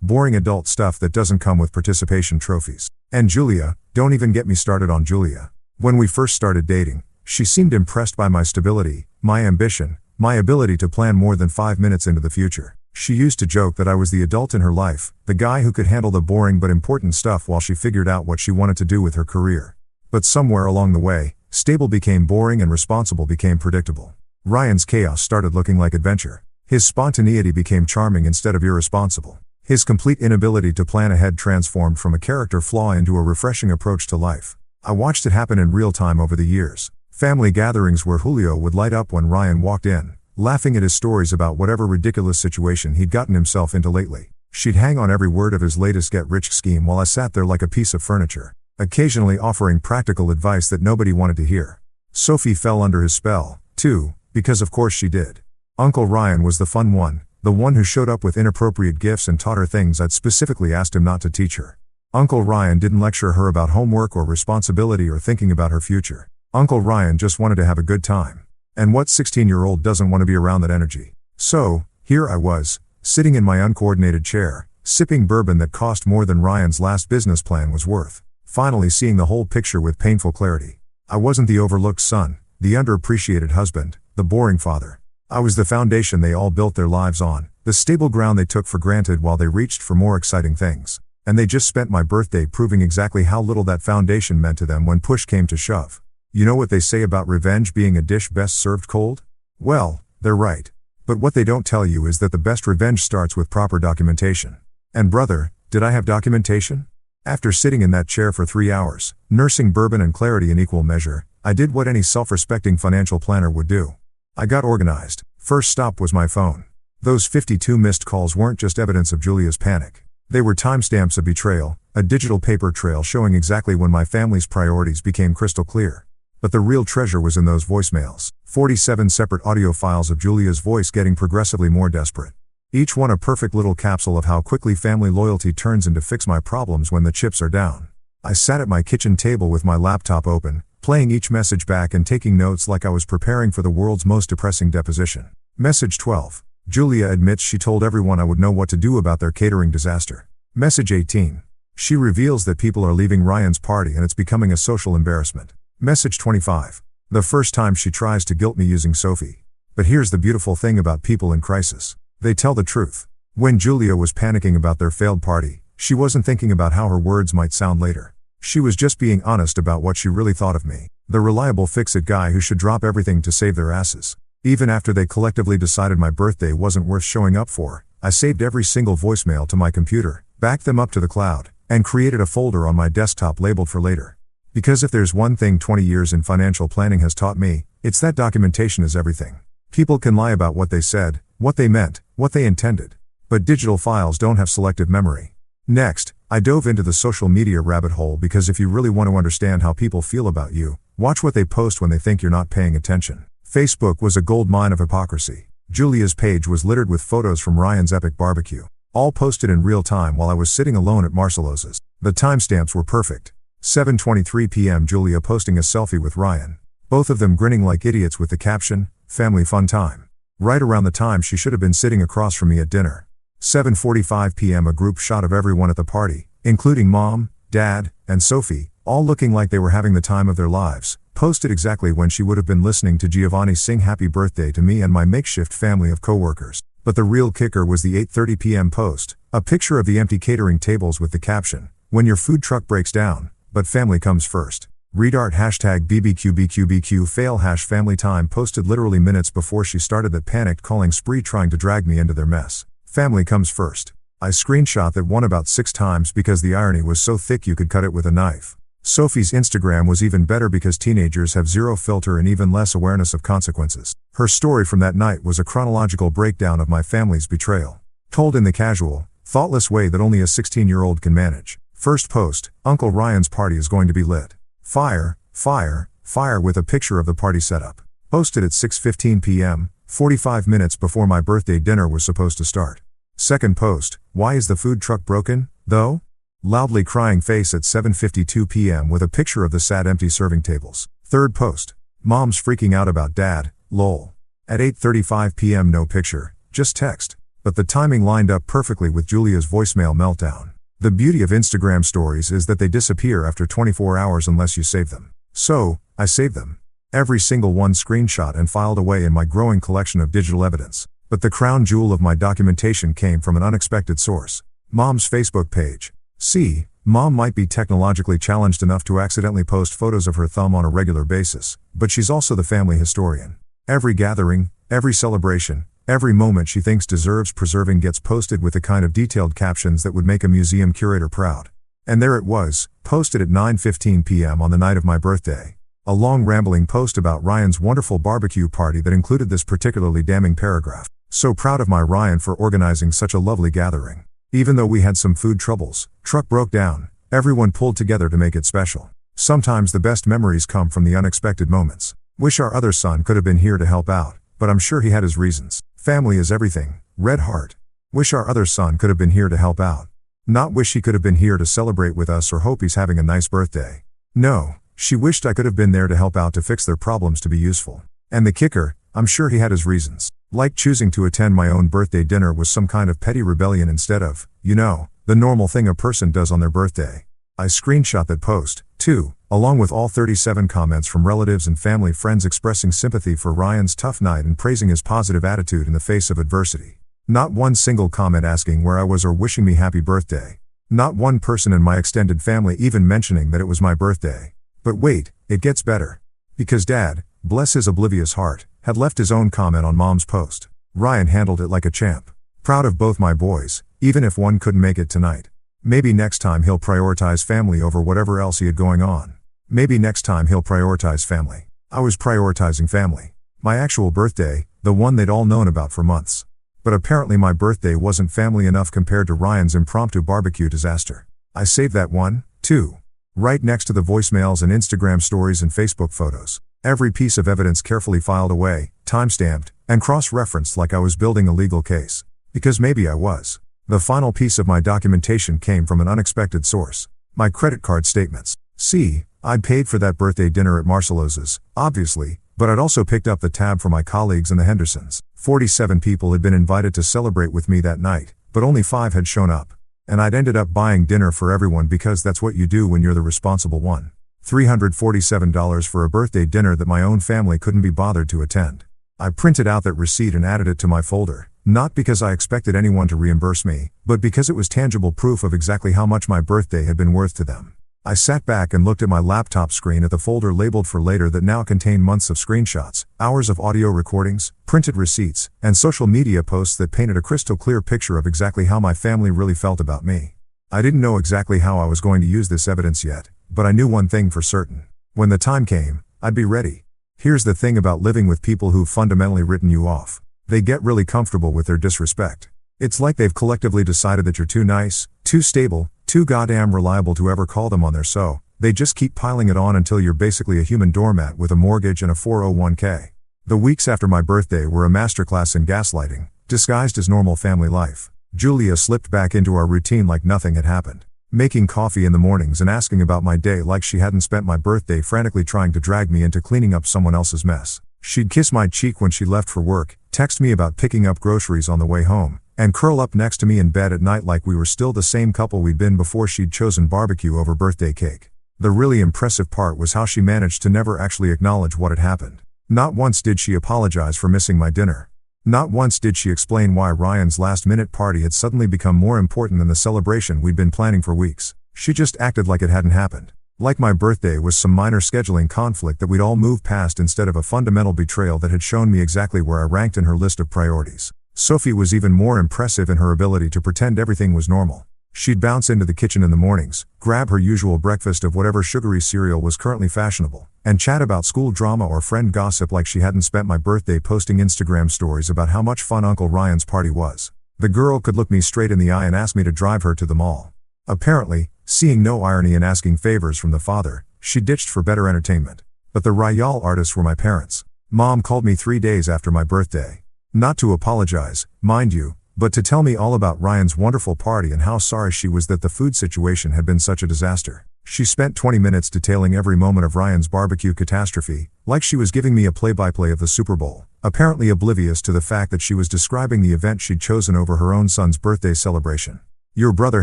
A: boring adult stuff that doesn't come with participation trophies. And Julia, don't even get me started on Julia. When we first started dating, she seemed impressed by my stability, my ambition, my ability to plan more than 5 minutes into the future. She used to joke that I was the adult in her life, the guy who could handle the boring but important stuff while she figured out what she wanted to do with her career. But somewhere along the way, stable became boring and responsible became predictable. Ryan's chaos started looking like adventure. His spontaneity became charming instead of irresponsible. His complete inability to plan ahead transformed from a character flaw into a refreshing approach to life. I watched it happen in real time over the years. Family gatherings where Julio would light up when Ryan walked in, laughing at his stories about whatever ridiculous situation he'd gotten himself into lately. She'd hang on every word of his latest get-rich scheme while I sat there like a piece of furniture, occasionally offering practical advice that nobody wanted to hear. Sophie fell under his spell, too, because of course she did. Uncle Ryan was the fun one, the one who showed up with inappropriate gifts and taught her things I'd specifically asked him not to teach her. Uncle Ryan didn't lecture her about homework or responsibility or thinking about her future. Uncle Ryan just wanted to have a good time. And what 16-year-old doesn't want to be around that energy? So, here I was, sitting in my uncoordinated chair, sipping bourbon that cost more than Ryan's last business plan was worth. Finally seeing the whole picture with painful clarity. I wasn't the overlooked son, the underappreciated husband, the boring father. I was the foundation they all built their lives on, the stable ground they took for granted while they reached for more exciting things. And they just spent my birthday proving exactly how little that foundation meant to them when push came to shove. You know what they say about revenge being a dish best served cold? Well, they're right. But what they don't tell you is that the best revenge starts with proper documentation. And brother, did I have documentation? After sitting in that chair for 3 hours, nursing bourbon and clarity in equal measure, I did what any self-respecting financial planner would do. I got organized. First stop was my phone. Those 52 missed calls weren't just evidence of Julia's panic. They were timestamps of betrayal, a digital paper trail showing exactly when my family's priorities became crystal clear. But the real treasure was in those voicemails, 47 separate audio files of Julia's voice getting progressively more desperate. Each one a perfect little capsule of how quickly family loyalty turns into fix my problems when the chips are down. I sat at my kitchen table with my laptop open, playing each message back and taking notes like I was preparing for the world's most depressing deposition. Message 12. Julia admits she told everyone I would know what to do about their catering disaster. Message 18. She reveals that people are leaving Ryan's party and it's becoming a social embarrassment. Message 25. The first time she tries to guilt me using Sophie. But here's the beautiful thing about people in crisis. They tell the truth. When Julia was panicking about their failed party, she wasn't thinking about how her words might sound later. She was just being honest about what she really thought of me, the reliable fix-it guy who should drop everything to save their asses. Even after they collectively decided my birthday wasn't worth showing up for, I saved every single voicemail to my computer, backed them up to the cloud, and created a folder on my desktop labeled for later. Because if there's one thing 20 years in financial planning has taught me, it's that documentation is everything. People can lie about what they said, what they meant, what they intended. But digital files don't have selective memory. Next, I dove into the social media rabbit hole because if you really want to understand how people feel about you, watch what they post when they think you're not paying attention. Facebook was a gold mine of hypocrisy. Julia's page was littered with photos from Ryan's epic barbecue, all posted in real time while I was sitting alone at Marcelosa's. The timestamps were perfect. 7:23 p.m. Julia posting a selfie with Ryan. Both of them grinning like idiots with the caption, "Family fun time." Right around the time she should have been sitting across from me at dinner. 7:45 p.m. a group shot of everyone at the party, including Mom, Dad, and Sophie, all looking like they were having the time of their lives, posted exactly when she would have been listening to Giovanni sing happy birthday to me and my makeshift family of coworkers. But the real kicker was the 8:30 p.m. post, a picture of the empty catering tables with the caption, "When your food truck breaks down, but family comes first." Readart #BBQBQBQ fail #family time posted literally minutes before she started that panicked calling spree trying to drag me into their mess. Family comes first. I screenshot that one about 6 times because the irony was so thick you could cut it with a knife. Sophie's Instagram was even better because teenagers have zero filter and even less awareness of consequences. Her story from that night was a chronological breakdown of my family's betrayal. Told in the casual, thoughtless way that only a 16-year-old can manage. First post, Uncle Ryan's party is going to be lit. Fire, fire, fire with a picture of the party setup. Posted at 6:15 p.m., 45 minutes before my birthday dinner was supposed to start. Second post, why is the food truck broken, though? Loudly crying face at 7:52 p.m. with a picture of the sad empty serving tables. Third post, Mom's freaking out about Dad, lol. At 8:35 p.m. no picture, just text. But the timing lined up perfectly with Julia's voicemail meltdown. The beauty of Instagram stories is that they disappear after 24 hours unless you save them. So, I saved them. Every single one screenshot and filed away in my growing collection of digital evidence. But the crown jewel of my documentation came from an unexpected source. Mom's Facebook page. See, Mom might be technologically challenged enough to accidentally post photos of her thumb on a regular basis, but she's also the family historian. Every gathering, every celebration, every moment she thinks deserves preserving gets posted with the kind of detailed captions that would make a museum curator proud. And there it was, posted at 9:15 p.m. on the night of my birthday. A long rambling post about Ryan's wonderful barbecue party that included this particularly damning paragraph. So proud of my Ryan for organizing such a lovely gathering. Even though we had some food troubles, truck broke down, everyone pulled together to make it special. Sometimes the best memories come from the unexpected moments. Wish our other son could have been here to help out, but I'm sure he had his reasons. Family is everything, red heart. Wish our other son could have been here to help out. Not wish he could have been here to celebrate with us or hope he's having a nice birthday. No, she wished I could have been there to help out to fix their problems to be useful. And the kicker, I'm sure he had his reasons. Like choosing to attend my own birthday dinner was some kind of petty rebellion instead of, the normal thing a person does on their birthday. I screenshot that post, too, along with all 37 comments from relatives and family friends expressing sympathy for Ryan's tough night and praising his positive attitude in the face of adversity. Not one single comment asking where I was or wishing me happy birthday. Not one person in my extended family even mentioning that it was my birthday. But wait, it gets better. Because Dad, bless his oblivious heart, had left his own comment on Mom's post. Ryan handled it like a champ. Proud of both my boys, even if one couldn't make it tonight. Maybe next time he'll prioritize family over whatever else he had going on. Maybe next time he'll prioritize family. I was prioritizing family. My actual birthday, the one they'd all known about for months. But apparently my birthday wasn't family enough compared to Ryan's impromptu barbecue disaster. I saved that one, too. Right next to the voicemails and Instagram stories and Facebook photos. Every piece of evidence carefully filed away, time-stamped, and cross-referenced like I was building a legal case. Because maybe I was. The final piece of my documentation came from an unexpected source. My credit card statements. See, I'd paid for that birthday dinner at Marcelosa's, obviously, but I'd also picked up the tab for my colleagues and the Hendersons. 47 people had been invited to celebrate with me that night, but only 5 had shown up. And I'd ended up buying dinner for everyone because that's what you do when you're the responsible one. $347 for a birthday dinner that my own family couldn't be bothered to attend. I printed out that receipt and added it to my folder, not because I expected anyone to reimburse me, but because it was tangible proof of exactly how much my birthday had been worth to them. I sat back and looked at my laptop screen at the folder labeled for later that now contained months of screenshots, hours of audio recordings, printed receipts, and social media posts that painted a crystal clear picture of exactly how my family really felt about me. I didn't know exactly how I was going to use this evidence yet, but I knew one thing for certain. When the time came, I'd be ready. Here's the thing about living with people who've fundamentally written you off. They get really comfortable with their disrespect. It's like they've collectively decided that you're too nice, too stable, too goddamn reliable to ever call them on their so. They just keep piling it on until you're basically a human doormat with a mortgage and a 401k. The weeks after my birthday were a masterclass in gaslighting, disguised as normal family life. Julia slipped back into our routine like nothing had happened. Making coffee in the mornings and asking about my day like she hadn't spent my birthday frantically trying to drag me into cleaning up someone else's mess. She'd kiss my cheek when she left for work, text me about picking up groceries on the way home, and curl up next to me in bed at night like we were still the same couple we'd been before she'd chosen barbecue over birthday cake. The really impressive part was how she managed to never actually acknowledge what had happened. Not once did she apologize for missing my dinner. Not once did she explain why Ryan's last-minute party had suddenly become more important than the celebration we'd been planning for weeks. She just acted like it hadn't happened. Like my birthday was some minor scheduling conflict that we'd all move past instead of a fundamental betrayal that had shown me exactly where I ranked in her list of priorities. Sophie was even more impressive in her ability to pretend everything was normal. She'd bounce into the kitchen in the mornings, grab her usual breakfast of whatever sugary cereal was currently fashionable, and chat about school drama or friend gossip like she hadn't spent my birthday posting Instagram stories about how much fun Uncle Ryan's party was. The girl could look me straight in the eye and ask me to drive her to the mall. Apparently, seeing no irony in asking favors from the father, she ditched for better entertainment. But the Royale artists were my parents. Mom called me 3 days after my birthday. Not to apologize, mind you, but to tell me all about Ryan's wonderful party and how sorry she was that the food situation had been such a disaster. She spent 20 minutes detailing every moment of Ryan's barbecue catastrophe, like she was giving me a play-by-play of the Super Bowl, apparently oblivious to the fact that she was describing the event she'd chosen over her own son's birthday celebration. "Your brother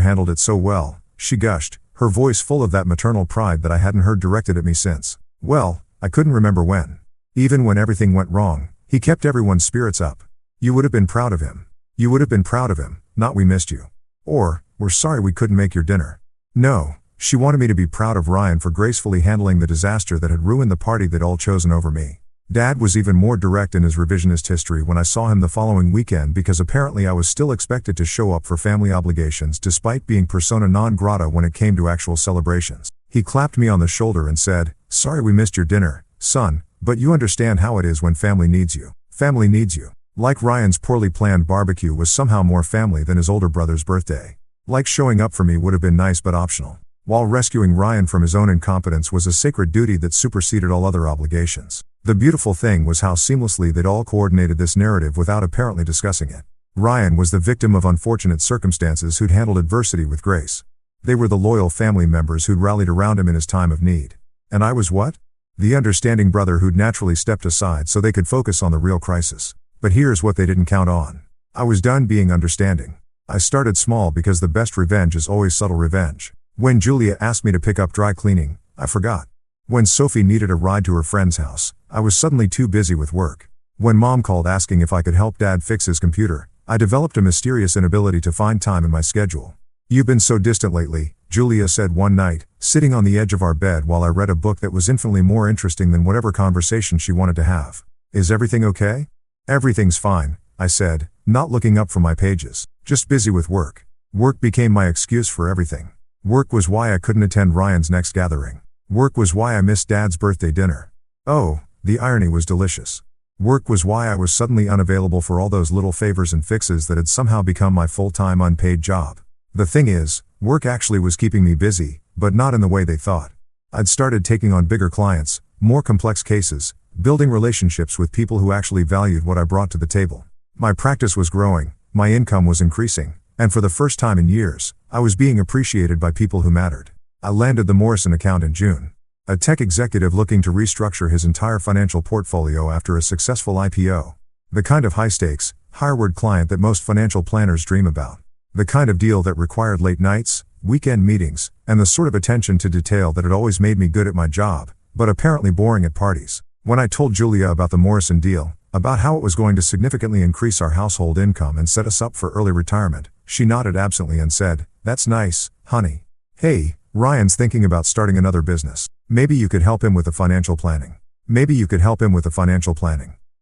A: handled it so well," she gushed, her voice full of that maternal pride that I hadn't heard directed at me since. Well, I couldn't remember when. Even when everything went wrong, he kept everyone's spirits up. You would have been proud of him. You would have been proud of him, not "we missed you." Or, "we're sorry we couldn't make your dinner." No, she wanted me to be proud of Ryan for gracefully handling the disaster that had ruined the party they'd all chosen over me. Dad was even more direct in his revisionist history when I saw him the following weekend because apparently I was still expected to show up for family obligations despite being persona non grata when it came to actual celebrations. He clapped me on the shoulder and said, "Sorry we missed your dinner, son, but you understand how it is when family needs you. Family needs you." Like Ryan's poorly planned barbecue was somehow more family than his older brother's birthday. Like showing up for me would have been nice but optional. While rescuing Ryan from his own incompetence was a sacred duty that superseded all other obligations. The beautiful thing was how seamlessly they'd all coordinated this narrative without apparently discussing it. Ryan was the victim of unfortunate circumstances who'd handled adversity with grace. They were the loyal family members who'd rallied around him in his time of need. And I was what? The understanding brother who'd naturally stepped aside so they could focus on the real crisis. But here's what they didn't count on. I was done being understanding. I started small because the best revenge is always subtle revenge. When Julia asked me to pick up dry cleaning, I forgot. When Sophie needed a ride to her friend's house, I was suddenly too busy with work. When Mom called asking if I could help Dad fix his computer, I developed a mysterious inability to find time in my schedule. "You've been so distant lately," Julia said one night, sitting on the edge of our bed while I read a book that was infinitely more interesting than whatever conversation she wanted to have. "Is everything okay?" "Everything's fine," I said, not looking up from my pages. "Just busy with work." Work became my excuse for everything. Work was why I couldn't attend Ryan's next gathering. Work was why I missed Dad's birthday dinner. Oh, the irony was delicious. Work was why I was suddenly unavailable for all those little favors and fixes that had somehow become my full-time unpaid job. The thing is, work actually was keeping me busy, but not in the way they thought. I'd started taking on bigger clients, more complex cases, building relationships with people who actually valued what I brought to the table. My practice was growing, my income was increasing, and for the first time in years, I was being appreciated by people who mattered. I landed the Morrison account in June. A tech executive looking to restructure his entire financial portfolio after a successful IPO. The kind of high-stakes, high-reward client that most financial planners dream about. The kind of deal that required late nights, weekend meetings, and the sort of attention to detail that had always made me good at my job, but apparently boring at parties. When I told Julia about the Morrison deal, about how it was going to significantly increase our household income and set us up for early retirement, she nodded absently and said, "That's nice, honey. Hey, Ryan's thinking about starting another business. Maybe you could help him with the financial planning.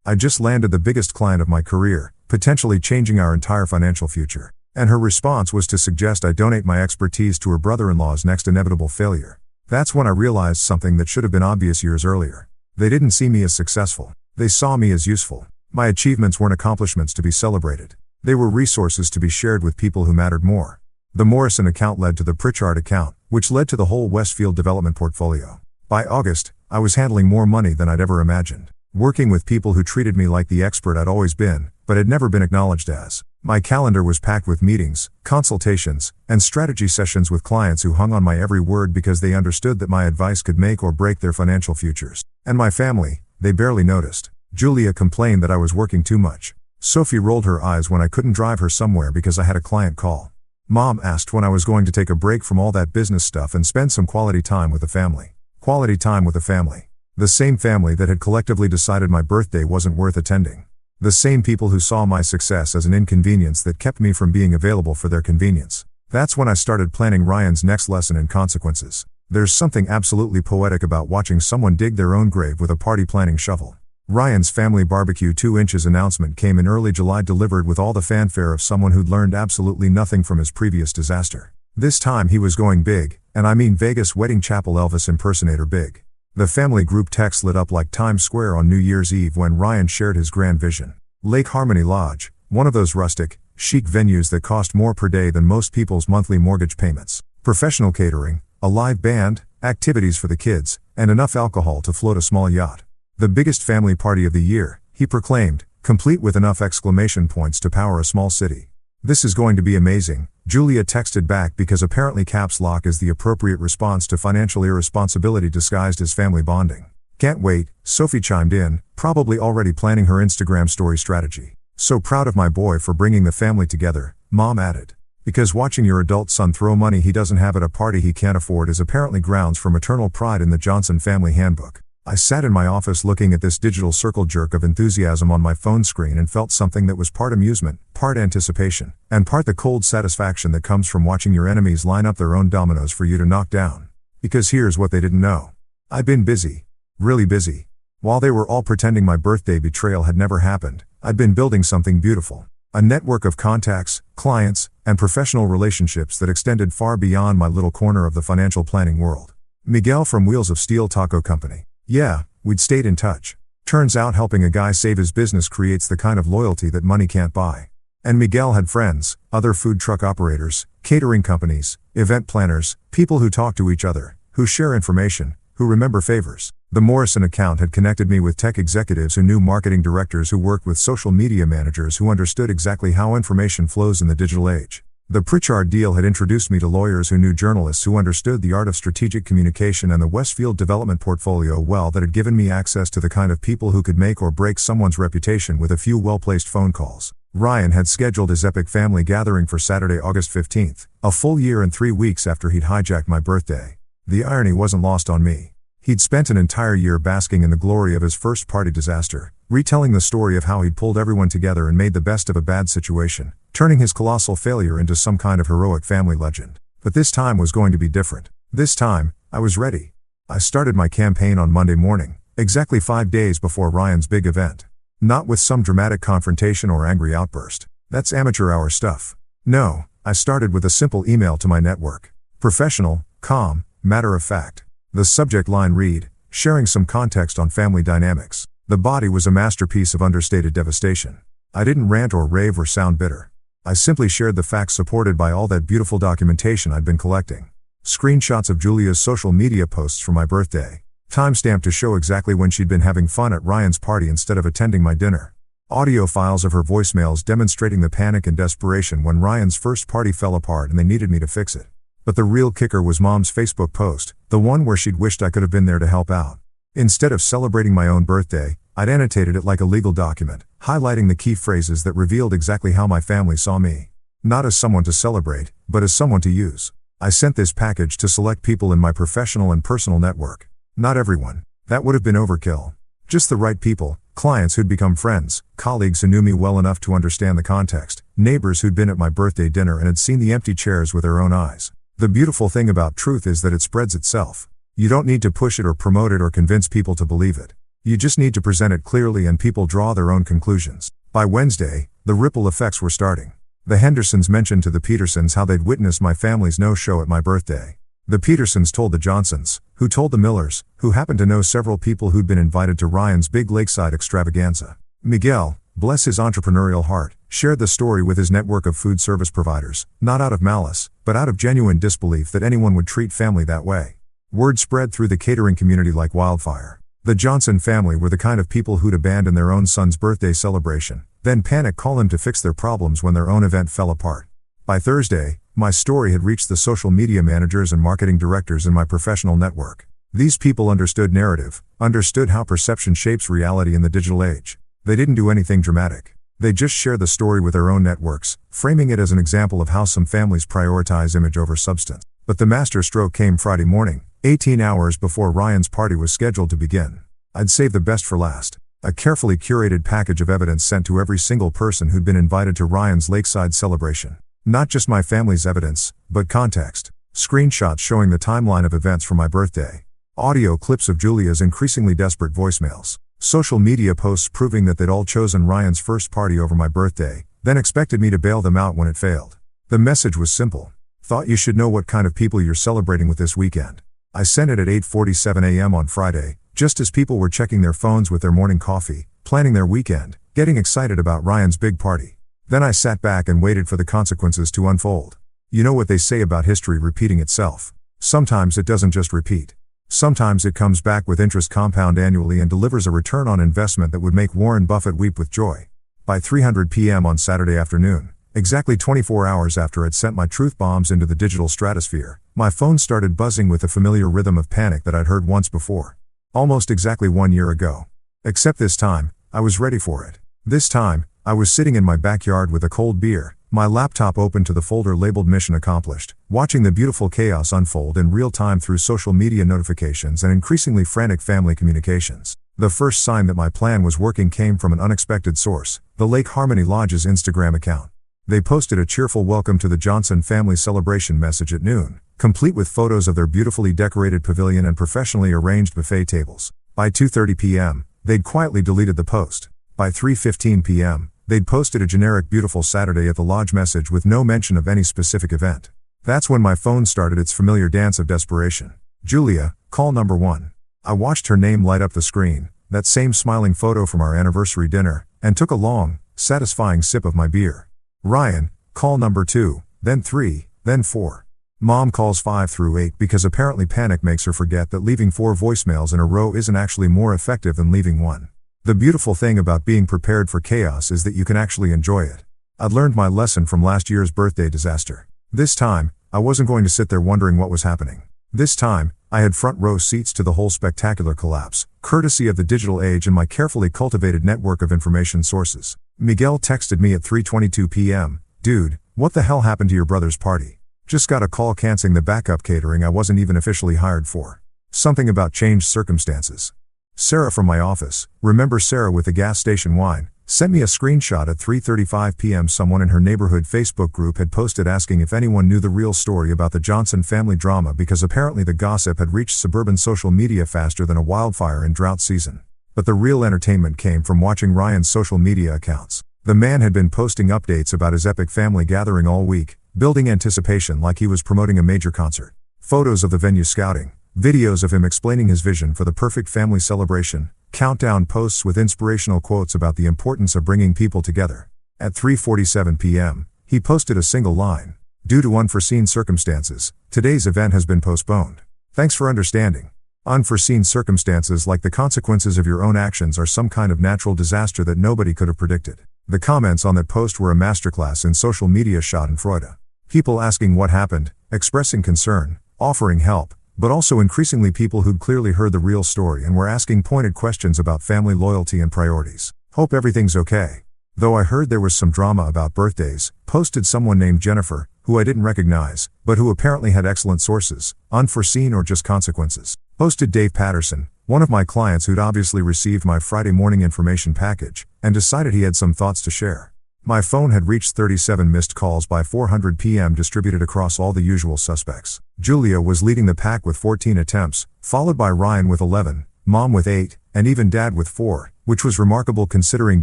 A: I just landed the biggest client of my career, potentially changing our entire financial future." And her response was to suggest I donate my expertise to her brother-in-law's next inevitable failure. That's when I realized something that should have been obvious years earlier. They didn't see me as successful. They saw me as useful. My achievements weren't accomplishments to be celebrated. They were resources to be shared with people who mattered more. The Morrison account led to the Pritchard account, which led to the whole Westfield development portfolio. By August, I was handling more money than I'd ever imagined. Working with people who treated me like the expert I'd always been, but had never been acknowledged as. My calendar was packed with meetings, consultations, and strategy sessions with clients who hung on my every word because they understood that my advice could make or break their financial futures. And my family, they barely noticed. Julia complained that I was working too much. Sophie rolled her eyes when I couldn't drive her somewhere because I had a client call. Mom asked when I was going to take a break from all that business stuff and spend some quality time with the family. Quality time with the family. The same family that had collectively decided my birthday wasn't worth attending. The same people who saw my success as an inconvenience that kept me from being available for their convenience. That's when I started planning Ryan's next lesson in consequences. There's something absolutely poetic about watching someone dig their own grave with a party planning shovel. Ryan's family barbecue 2 inches announcement came in early July, delivered with all the fanfare of someone who'd learned absolutely nothing from his previous disaster. This time he was going big, and I mean Vegas wedding chapel Elvis impersonator big. The family group text lit up like Times Square on New Year's Eve when Ryan shared his grand vision. Lake Harmony Lodge, one of those rustic, chic venues that cost more per day than most people's monthly mortgage payments. Professional catering, a live band, activities for the kids, and enough alcohol to float a small yacht. The biggest family party of the year, he proclaimed, complete with enough exclamation points to power a small city. "This is going to be amazing," Julia texted back because apparently caps lock is the appropriate response to financial irresponsibility disguised as family bonding. "Can't wait," Sophie chimed in, probably already planning her Instagram story strategy. "So proud of my boy for bringing the family together," Mom added. Because watching your adult son throw money he doesn't have at a party he can't afford is apparently grounds for maternal pride in the Johnson family handbook. I sat in my office looking at this digital circle jerk of enthusiasm on my phone screen and felt something that was part amusement, part anticipation, and part the cold satisfaction that comes from watching your enemies line up their own dominoes for you to knock down. Because here's what they didn't know. I'd been busy. Really busy. While they were all pretending my birthday betrayal had never happened, I'd been building something beautiful. A network of contacts, clients, and professional relationships that extended far beyond my little corner of the financial planning world. Miguel from Wheels of Steel Taco Company. Yeah, we'd stayed in touch. Turns out helping a guy save his business creates the kind of loyalty that money can't buy. And Miguel had friends, other food truck operators, catering companies, event planners, people who talk to each other, who share information, who remember favors. The Morrison account had connected me with tech executives who knew marketing directors who worked with social media managers who understood exactly how information flows in the digital age. The Pritchard deal had introduced me to lawyers who knew journalists who understood the art of strategic communication, and the Westfield development portfolio well that had given me access to the kind of people who could make or break someone's reputation with a few well-placed phone calls. Ryan had scheduled his epic family gathering for Saturday, August 15th, a full year and 3 weeks after he'd hijacked my birthday. The irony wasn't lost on me. He'd spent an entire year basking in the glory of his first party disaster, retelling the story of how he'd pulled everyone together and made the best of a bad situation, turning his colossal failure into some kind of heroic family legend. But this time was going to be different. This time, I was ready. I started my campaign on Monday morning, exactly 5 days before Ryan's big event. Not with some dramatic confrontation or angry outburst. That's amateur hour stuff. No, I started with a simple email to my network. Professional, calm, matter of fact. The subject line read, sharing some context on family dynamics. The body was a masterpiece of understated devastation. I didn't rant or rave or sound bitter. I simply shared the facts supported by all that beautiful documentation I'd been collecting. Screenshots of Julia's social media posts for my birthday. Timestamped to show exactly when she'd been having fun at Ryan's party instead of attending my dinner. Audio files of her voicemails demonstrating the panic and desperation when Ryan's first party fell apart and they needed me to fix it. But the real kicker was Mom's Facebook post, the one where she'd wished I could have been there to help out. Instead of celebrating my own birthday, I'd annotated it like a legal document, highlighting the key phrases that revealed exactly how my family saw me. Not as someone to celebrate, but as someone to use. I sent this package to select people in my professional and personal network. Not everyone. That would have been overkill. Just the right people, clients who'd become friends, colleagues who knew me well enough to understand the context, neighbors who'd been at my birthday dinner and had seen the empty chairs with their own eyes. The beautiful thing about truth is that it spreads itself. You don't need to push it or promote it or convince people to believe it. You just need to present it clearly and people draw their own conclusions. By Wednesday, the ripple effects were starting. The Hendersons mentioned to the Petersons how they'd witnessed my family's no-show at my birthday. The Petersons told the Johnsons, who told the Millers, who happened to know several people who'd been invited to Ryan's big lakeside extravaganza. Miguel, bless his entrepreneurial heart, shared the story with his network of food service providers, not out of malice, but out of genuine disbelief that anyone would treat family that way. Word spread through the catering community like wildfire. The Johnson family were the kind of people who'd abandon their own son's birthday celebration, then panic call him to fix their problems when their own event fell apart. By Thursday, my story had reached the social media managers and marketing directors in my professional network. These people understood narrative, understood how perception shapes reality in the digital age. They didn't do anything dramatic. They just shared the story with their own networks, framing it as an example of how some families prioritize image over substance. But the master stroke came Friday morning, 18 hours before Ryan's party was scheduled to begin. I'd saved the best for last. A carefully curated package of evidence sent to every single person who'd been invited to Ryan's lakeside celebration. Not just my family's evidence, but context. Screenshots showing the timeline of events for my birthday. Audio clips of Julia's increasingly desperate voicemails. Social media posts proving that they'd all chosen Ryan's first party over my birthday, then expected me to bail them out when it failed. The message was simple. Thought you should know what kind of people you're celebrating with this weekend. I sent it at 8:47 a.m. on Friday, just as people were checking their phones with their morning coffee, planning their weekend, getting excited about Ryan's big party. Then I sat back and waited for the consequences to unfold. You know what they say about history repeating itself. Sometimes it doesn't just repeat. Sometimes it comes back with interest compound annually and delivers a return on investment that would make Warren Buffett weep with joy. By 3:00 p.m. on Saturday afternoon, exactly 24 hours after I'd sent my truth bombs into the digital stratosphere, my phone started buzzing with the familiar rhythm of panic that I'd heard once before. Almost exactly 1 year ago. Except this time, I was ready for it. This time, I was sitting in my backyard with a cold beer, my laptop open to the folder labeled Mission Accomplished, watching the beautiful chaos unfold in real time through social media notifications and increasingly frantic family communications. The first sign that my plan was working came from an unexpected source, the Lake Harmony Lodge's Instagram account. They posted a cheerful welcome to the Johnson family celebration message at noon, complete with photos of their beautifully decorated pavilion and professionally arranged buffet tables. By 2:30 p.m., they'd quietly deleted the post. By 3:15 p.m., they'd posted a generic beautiful Saturday at the lodge message with no mention of any specific event. That's when my phone started its familiar dance of desperation. Julia, call number 1. I watched her name light up the screen, that same smiling photo from our anniversary dinner, and took a long, satisfying sip of my beer. Ryan, call number 2, then 3, then 4. Mom calls 5 through 8 because apparently panic makes her forget that leaving 4 voicemails in a row isn't actually more effective than leaving 1. The beautiful thing about being prepared for chaos is that you can actually enjoy it. I'd learned my lesson from last year's birthday disaster. This time, I wasn't going to sit there wondering what was happening. This time, I had front row seats to the whole spectacular collapse, courtesy of the digital age and my carefully cultivated network of information sources. Miguel texted me at 3:22 p.m., "Dude, what the hell happened to your brother's party? Just got a call canceling the backup catering I wasn't even officially hired for. Something about changed circumstances." Sarah from my office, remember Sarah with the gas station wine, sent me a screenshot at 3:35 p.m. Someone in her neighborhood Facebook group had posted asking if anyone knew the real story about the Johnson family drama because apparently the gossip had reached suburban social media faster than a wildfire in drought season. But the real entertainment came from watching Ryan's social media accounts. The man had been posting updates about his epic family gathering all week, building anticipation like he was promoting a major concert. Photos of the venue scouting, videos of him explaining his vision for the perfect family celebration, countdown posts with inspirational quotes about the importance of bringing people together. At 3:47 p.m., he posted a single line. "Due to unforeseen circumstances, today's event has been postponed. Thanks for understanding." Unforeseen circumstances like the consequences of your own actions are some kind of natural disaster that nobody could have predicted. The comments on that post were a masterclass in social media schadenfreude. People asking what happened, expressing concern, offering help, but also increasingly people who'd clearly heard the real story and were asking pointed questions about family loyalty and priorities. Hope everything's okay. Though I heard there was some drama about birthdays, posted someone named Jennifer, who I didn't recognize, but who apparently had excellent sources, unforeseen or just consequences. Posted Dave Patterson, one of my clients who'd obviously received my Friday morning information package, and decided he had some thoughts to share. My phone had reached 37 missed calls by 4:00 p.m. distributed across all the usual suspects. Julia was leading the pack with 14 attempts, followed by Ryan with 11, Mom with 8, and even Dad with 4, which was remarkable considering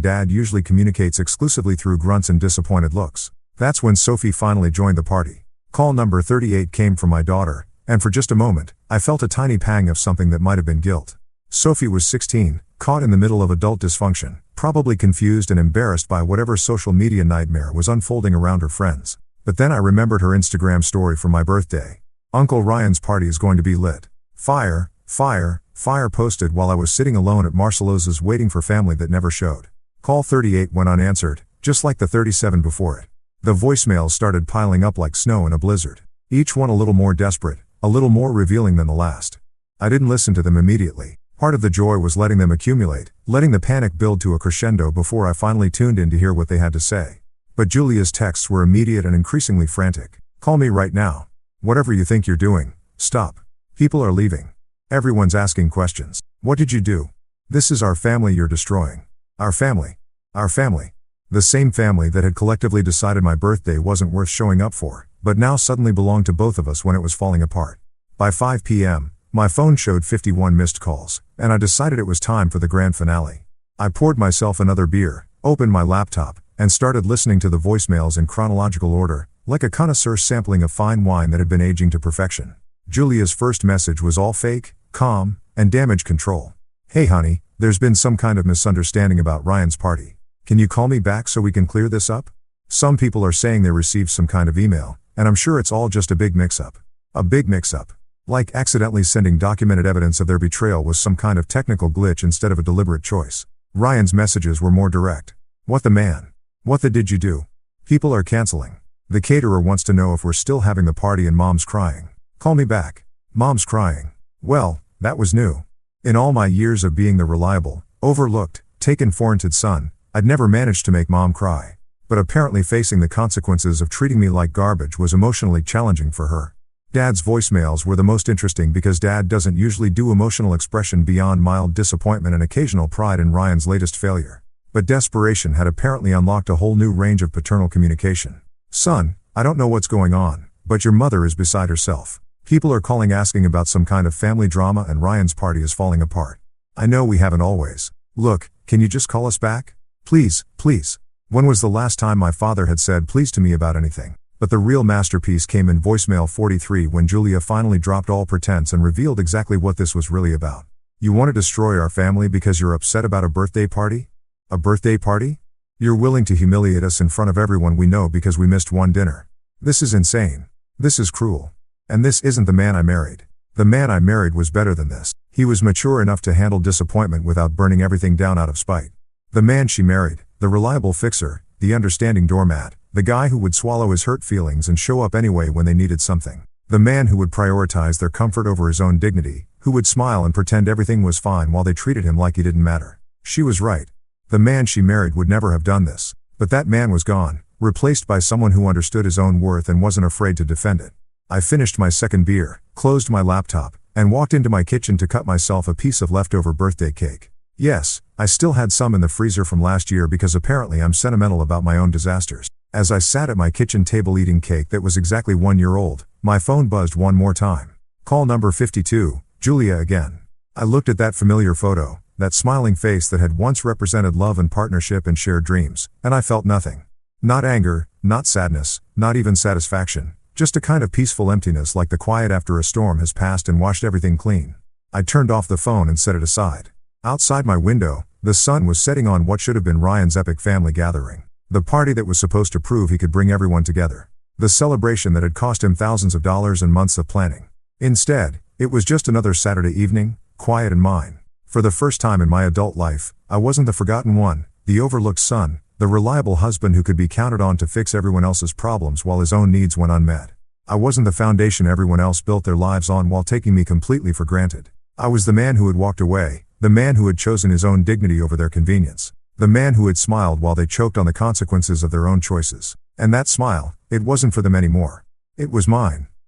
A: Dad usually communicates exclusively through grunts and disappointed looks. That's when Sophie finally joined the party. Call number 38 came from my daughter, and for just a moment, I felt a tiny pang of something that might have been guilt. Sophie was 16, caught in the middle of adult dysfunction, probably confused and embarrassed by whatever social media nightmare was unfolding around her friends. But then I remembered her Instagram story from my birthday. Uncle Ryan's party is going to be lit. Fire, fire, fire posted while I was sitting alone at Marcelosa's waiting for family that never showed. Call 38 went unanswered, just like the 37 before it. The voicemails started piling up like snow in a blizzard. Each one a little more desperate, a little more revealing than the last. I didn't listen to them immediately. Part of the joy was letting them accumulate, letting the panic build to a crescendo before I finally tuned in to hear what they had to say. But Julia's texts were immediate and increasingly frantic. Call me right now. Whatever you think you're doing, stop. People are leaving. Everyone's asking questions. What did you do? This is our family you're destroying. Our family. Our family. The same family that had collectively decided my birthday wasn't worth showing up for, but now suddenly belonged to both of us when it was falling apart. By 5 p.m., my phone showed 51 missed calls, and I decided it was time for the grand finale. I poured myself another beer, opened my laptop, and started listening to the voicemails in chronological order, like a connoisseur sampling a fine wine that had been aging to perfection. Julia's first message was all fake, calm, and damage control. Hey honey, there's been some kind of misunderstanding about Ryan's party. Can you call me back so we can clear this up? Some people are saying they received some kind of email, and I'm sure it's all just a big mix-up. A big mix-up. Like accidentally sending documented evidence of their betrayal was some kind of technical glitch instead of a deliberate choice. Ryan's messages were more direct. What the man? What the did you do? People are canceling. The caterer wants to know if we're still having the party and Mom's crying. Call me back. Mom's crying. Well, that was new. In all my years of being the reliable, overlooked, taken for granted son, I'd never managed to make Mom cry. But apparently facing the consequences of treating me like garbage was emotionally challenging for her. Dad's voicemails were the most interesting because Dad doesn't usually do emotional expression beyond mild disappointment and occasional pride in Ryan's latest failure. But desperation had apparently unlocked a whole new range of paternal communication. Son, I don't know what's going on, but your mother is beside herself. People are calling asking about some kind of family drama and Ryan's party is falling apart. I know we haven't always. Look, can you just call us back? Please, please. When was the last time my father had said please to me about anything? But the real masterpiece came in voicemail 43 when Julia finally dropped all pretense and revealed exactly what this was really about. You want to destroy our family because you're upset about a birthday party? A birthday party? You're willing to humiliate us in front of everyone we know because we missed one dinner. This is insane. This is cruel. And this isn't the man I married. The man I married was better than this. He was mature enough to handle disappointment without burning everything down out of spite. The man she married, the reliable fixer, the understanding doormat, the guy who would swallow his hurt feelings and show up anyway when they needed something. The man who would prioritize their comfort over his own dignity, who would smile and pretend everything was fine while they treated him like he didn't matter. She was right. The man she married would never have done this. But that man was gone, replaced by someone who understood his own worth and wasn't afraid to defend it. I finished my second beer, closed my laptop, and walked into my kitchen to cut myself a piece of leftover birthday cake. Yes, I still had some in the freezer from last year because apparently I'm sentimental about my own disasters. As I sat at my kitchen table eating cake that was exactly 1 year old, my phone buzzed one more time. Call number 52, Julia again. I looked at that familiar photo, that smiling face that had once represented love and partnership and shared dreams, and I felt nothing. Not anger, not sadness, not even satisfaction, just a kind of peaceful emptiness like the quiet after a storm has passed and washed everything clean. I turned off the phone and set it aside. Outside my window, the sun was setting on what should have been Ryan's epic family gathering. The party that was supposed to prove he could bring everyone together. The celebration that had cost him thousands of dollars and months of planning. Instead, it was just another Saturday evening, quiet and mine. For the first time in my adult life, I wasn't the forgotten one, the overlooked son, the reliable husband who could be counted on to fix everyone else's problems while his own needs went unmet. I wasn't the foundation everyone else built their lives on while taking me completely for granted. I was the man who had walked away, the man who had chosen his own dignity over their convenience, the man who had smiled while they choked on the consequences of their own choices. And that smile, it wasn't for them anymore. It was mine.